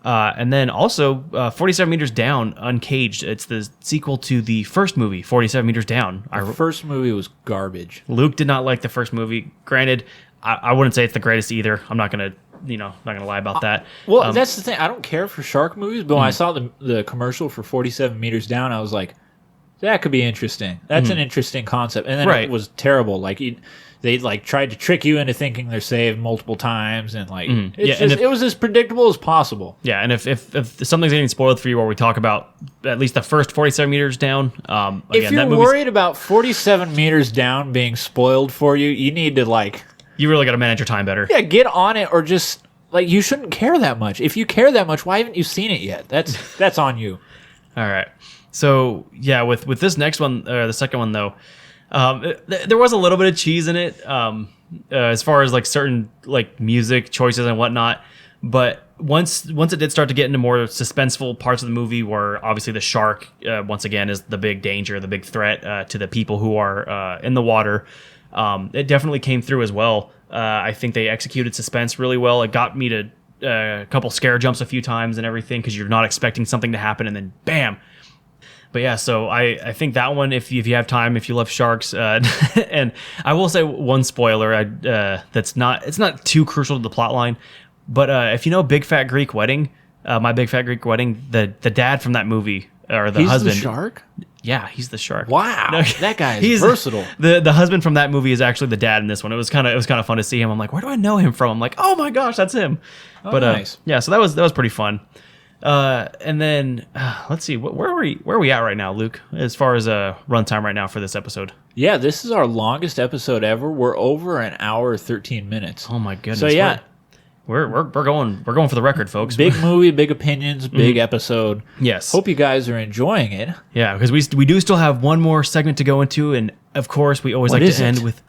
And then also 47 Meters Down, Uncaged. It's the sequel to the first movie, 47 Meters Down. Our first movie was garbage. Luke did not like the first movie. Granted, I wouldn't say it's the greatest either. I'm not gonna not gonna lie about that. Well, that's the thing. I don't care for shark movies, but when I saw the commercial for 47 Meters Down, I was like, that could be interesting. That's an interesting concept. And then Right. it was terrible. Like they like tried to trick you into thinking they're saved multiple times, and like it was as predictable as possible. Yeah, and if something's getting spoiled for you, or we talk about at least the first 47 Meters Down, If you're worried about 47 Meters Down being spoiled for you, you need to you really got to manage your time better. yeah, get on it, or just you shouldn't care that much. If you care that much, why haven't you seen it yet? That's on you. All right. So yeah, with this next one, the second one though, there was a little bit of cheese in it, as far as like certain like music choices and whatnot. But once it did start to get into more suspenseful parts of the movie, where obviously the shark once again is the big danger, the big threat to the people who are in the water, it definitely came through as well. I think they executed suspense really well. It got me to a couple scare jumps a few times and everything, because you're not expecting something to happen, and then bam. But yeah, so I think that one, if you have time, if you love sharks, and I will say one spoiler, it's not too crucial to the plot line, but if you know Big Fat Greek Wedding, My Big Fat Greek Wedding, the dad from that movie, or the husband, the shark. Yeah, he's the shark. Wow, No, that guy is versatile. The husband from that movie is actually the dad in this one. It was kind of fun to see him. I'm like, where do I know him from? I'm like, oh my gosh, that's him. Oh, nice. Yeah, so that was pretty fun. And then let's see, where are we at right now, Luke? As far as runtime right now for this episode. Yeah, this is our longest episode ever. We're over an hour 13 minutes. Oh my goodness. So yeah, we're going for the record, folks. big movie, big opinions, big episode. Yes. Hope you guys are enjoying it. Yeah, because we do still have one more segment to go into, and of course we always What like is to it? end with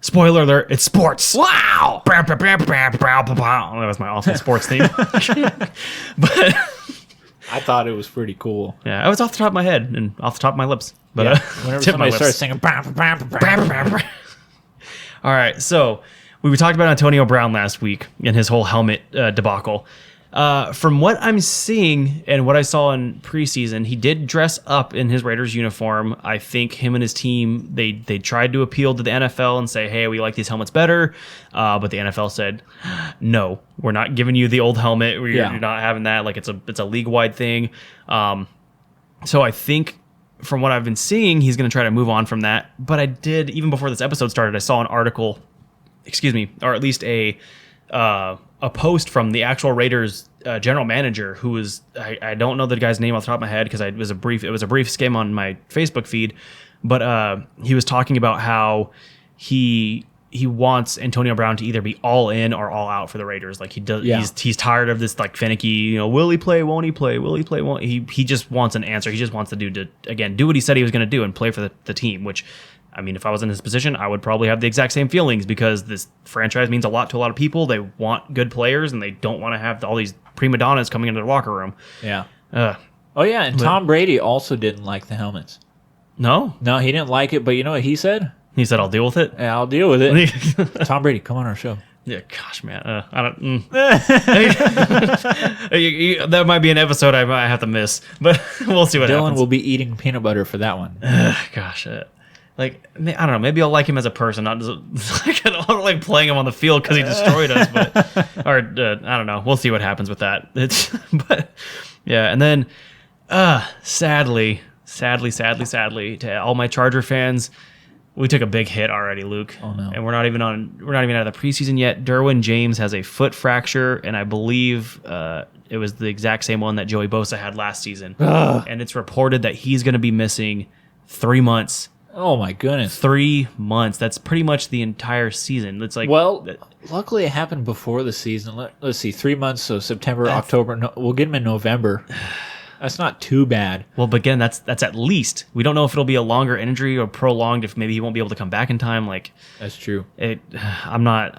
spoiler alert. It's sports. Wow. That was my awful sports theme. But I thought it was pretty cool. yeah, I was off the top of my head and off the top of my lips. But Yeah. Whenever tip of my somebody lips. starts singing, All right, so we talked about Antonio Brown last week and his whole helmet debacle. From what I'm seeing and what I saw in preseason, he did dress up in his Raiders uniform. I think him and his team, they tried to appeal to the NFL and say, hey, we like these helmets better. But the NFL said, no, we're not giving you the old helmet. You're not having that. Like it's a league-wide thing. So I think from what I've been seeing, he's going to try to move on from that. But I did, even before this episode started, I saw an article, or at least a post from the actual Raiders general manager, who was, I don't know the guy's name off the top of my head because it was a brief skim on my Facebook feed, but he was talking about how he wants Antonio Brown to either be all in or all out for the Raiders. Like he does, he's tired of this like finicky, will he play, won't he play, will he play, won't he? He just wants an answer. He just wants the dude to again do what he said he was going to do and play for the team, which I mean, if I was in his position, I would probably have the exact same feelings because this franchise means a lot to a lot of people. They want good players, and they don't want to have all these prima donnas coming into their locker room. Yeah. Oh, yeah, and Tom Brady also didn't like the helmets. No? No, he didn't like it, but you know what he said? He said, I'll deal with it? Yeah, I'll deal with it. Tom Brady, come on our show. Yeah, gosh, man. I don't... that might be an episode I might have to miss, but we'll see what Dylan happens. will be eating peanut butter for that one. Gosh, like, I don't know. Maybe I'll like him as a person, not just like, I don't like playing him on the field because he destroyed us. But or I don't know. We'll see what happens with that. But yeah, and then sadly, to all my Charger fans, we took a big hit already, Luke. Oh no! And we're not even out of the preseason yet. Derwin James has a foot fracture, and I believe it was the exact same one that Joey Bosa had last season. And it's reported that he's going to be missing 3 months. Oh my goodness! 3 months. That's pretty much the entire season. It's like, well, luckily it happened before the season. Let's see, 3 months. So September, October. No, we'll get him in November. That's not too bad. Well, but again, that's at least. We don't know if it'll be a longer injury or prolonged. If maybe he won't be able to come back in time. Like, that's true. I'm not.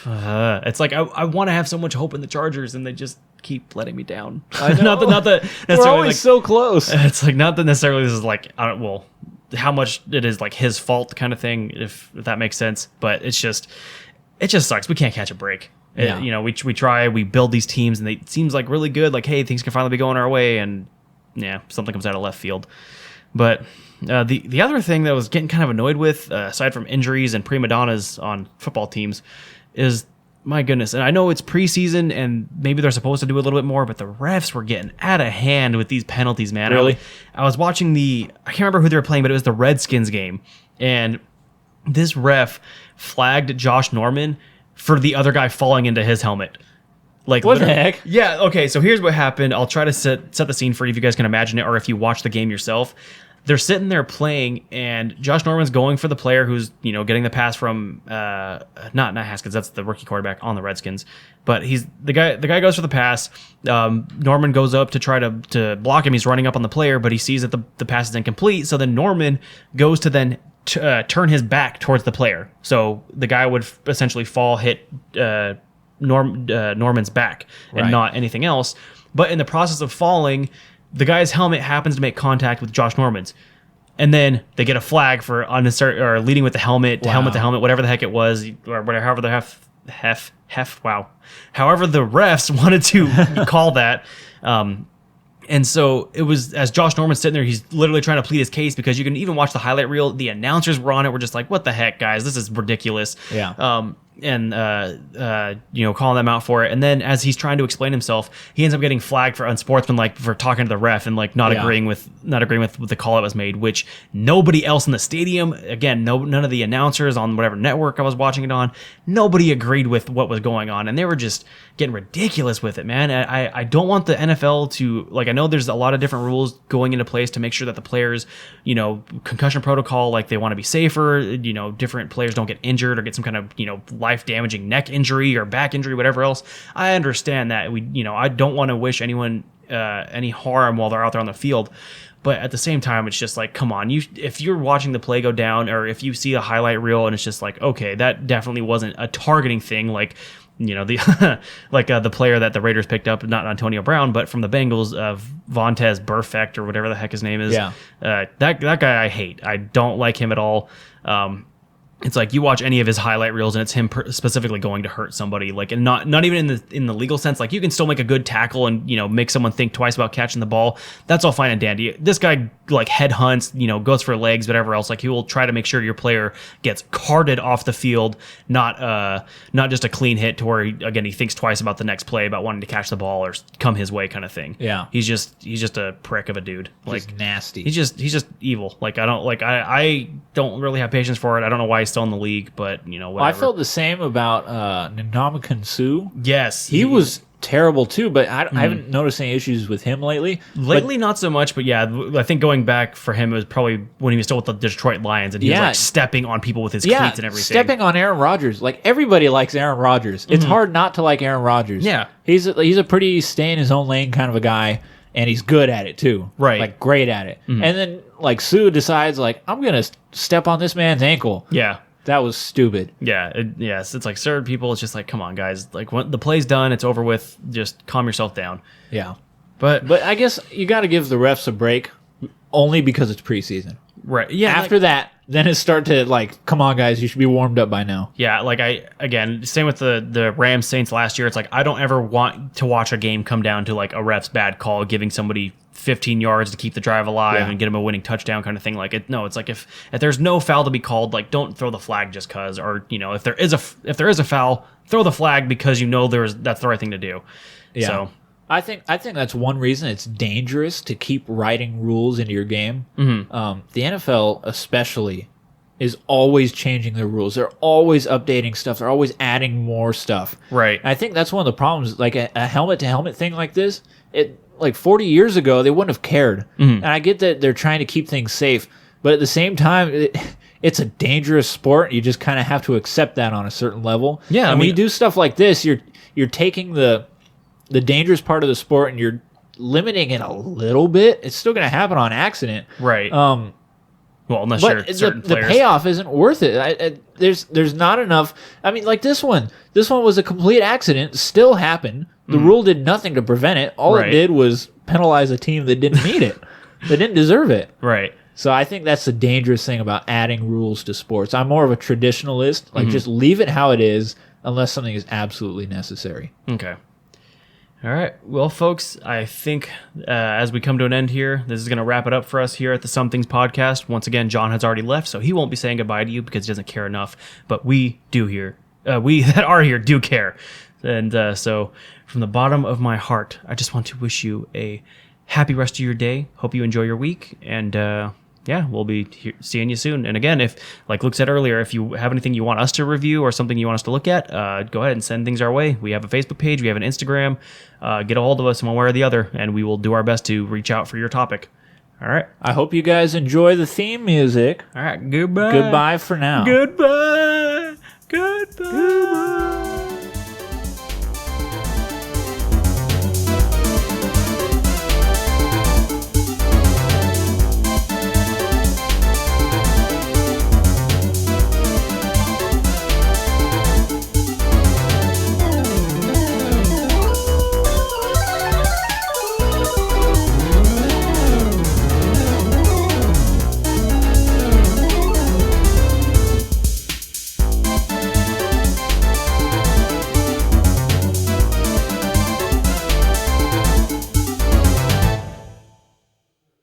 It's like I want to have so much hope in the Chargers, and they just keep letting me down. I know. not that necessarily. We're always like, so close. It's like not that necessarily this is like how much it is like his fault kind of thing, if that makes sense. But it just sucks. We can't catch a break. Yeah. We try, we build these teams, and it seems like really good. Like, hey, things can finally be going our way, and yeah, something comes out of left field. But the other thing that I was getting kind of annoyed with, aside from injuries and prima donnas on football teams, is my goodness. And I know it's preseason, and maybe they're supposed to do a little bit more, but the refs were getting out of hand with these penalties, man. Really? I was watching I can't remember who they were playing, but it was the Redskins game, and this ref flagged Josh Norman for the other guy falling into his helmet. Like, what the heck? Yeah, okay, so here's what happened. I'll try to set the scene for you if you guys can imagine it, or if you watch the game yourself. They're sitting there playing, and Josh Norman's going for the player who's, getting the pass from not Haskins, that's the rookie quarterback on the Redskins. But he's the guy goes for the pass. Norman goes up to try to block him. He's running up on the player, but he sees that the pass is incomplete. So then Norman goes to then turn his back towards the player. So the guy would essentially hit Norman's back and not anything else. But in the process of falling, the guy's helmet happens to make contact with Josh Norman's. And then they get a flag for unnecessary or leading with the helmet, helmet to helmet, whatever the heck it was, or whatever, however the however the refs wanted to call that. And so it was, as Josh Norman's sitting there, he's literally trying to plead his case, because you can even watch the highlight reel. The announcers were on it. We're just like, what the heck, guys? This is ridiculous. Yeah. And calling them out for it. And then as he's trying to explain himself, he ends up getting flagged for unsportsmanlike for talking to the ref and like not agreeing with the call that was made, which nobody else in the stadium, again, none of the announcers on whatever network I was watching it on, nobody agreed with what was going on. And they were just getting ridiculous with it, man. I don't want the NFL to, like, I know there's a lot of different rules going into place to make sure that the players, concussion protocol, like they want to be safer, different players don't get injured or get some kind of, life-damaging neck injury or back injury, whatever else. I understand that. I don't want to wish anyone any harm while they're out there on the field. But at the same time, it's just like, come on, if you're watching the play go down, or if you see a highlight reel and it's just like, okay, that definitely wasn't a targeting thing, like, the player that the Raiders picked up, not Antonio Brown, but from the Bengals, Vontez Burfict or whatever the heck his name is. Yeah. That guy I hate. I don't like him at all. It's like you watch any of his highlight reels and it's him specifically going to hurt somebody, like, and not even in the legal sense. Like, you can still make a good tackle and make someone think twice about catching the ball. That's all fine and dandy. This guy like head hunts, goes for legs, whatever else. Like, he will try to make sure your player gets carted off the field, not just a clean hit to where he thinks twice about the next play about wanting to catch the ball or come his way kind of thing. Yeah, he's just a prick of a dude. Like, just nasty. He's just evil. Like, I don't really have patience for it. I don't know why he's still in the league, but whatever. Well, I felt the same about Ndamukong Suh. Yes, he was terrible too, but I haven't noticed any issues with him lately. Not so much, but yeah, I think going back for him, it was probably when he was still with the Detroit Lions, and he was like stepping on people with his cleats and everything. Stepping on Aaron Rodgers. Like, everybody likes Aaron Rodgers. It's hard not to like Aaron Rodgers. Yeah, he's a pretty stay in his own lane kind of a guy, and he's good at it too. Right, like great at it. And then like Sue decides like I'm gonna step on this man's ankle. Yeah. That was stupid. Yeah, yes, it's like certain people. It's just like, come on, guys. Like, when the play's done, it's over with. Just calm yourself down. Yeah, But but I guess you got to give the refs a break, only because it's preseason. right, yeah. After that, then it start to like, come on, guys, you should be warmed up by now. Yeah, like same with the Rams Saints last year. It's like I don't ever want to watch a game come down to like a ref's bad call, giving somebody 15 yards to keep the drive alive and get them a winning touchdown kind of thing. Like it's like if there's no foul to be called, like don't throw the flag just cause, or if there is a foul, throw the flag because that's the right thing to do. Yeah. So I think that's one reason it's dangerous to keep writing rules into your game. Mm-hmm. The NFL especially is always changing their rules. They're always updating stuff. They're always adding more stuff. right. And I think that's one of the problems. Like a helmet to helmet thing like this, like 40 years ago, they wouldn't have cared. Mm-hmm. And I get that they're trying to keep things safe, but at the same time, it's a dangerous sport. You just kind of have to accept that on a certain level. Yeah, and when you do stuff like this, you're taking the dangerous part of the sport and you're limiting it a little bit. It's still going to happen on accident. Right. Well, unless But you're certain the players. payoff isn't worth it. There's not enough. I mean, like this one. This one was a complete accident. Still happened. The rule did nothing to prevent it. All Right. it did was penalize a team that didn't need it. They didn't deserve it. Right. So I think that's the dangerous thing about adding rules to sports. I'm more of a traditionalist. Like just leave it how it is unless something is absolutely necessary. Okay. All right. Well, folks, I think as we come to an end here, this is going to wrap it up for us here at the Some Things Podcast. Once again, John has already left, so he won't be saying goodbye to you because he doesn't care enough. But we do here. We that are here do care. And so from the bottom of my heart, I just want to wish you a happy rest of your day. Hope you enjoy your week. And yeah, we'll be seeing you soon. And again, if, like Luke said earlier, if you have anything you want us to review or something you want us to look at, go ahead and send things our way. We have a Facebook page. We have an Instagram. Get a hold of us one way or the other, and we will do our best to reach out for your topic. All right. I hope you guys enjoy the theme music. All right. Goodbye. Goodbye for now. Goodbye. Goodbye.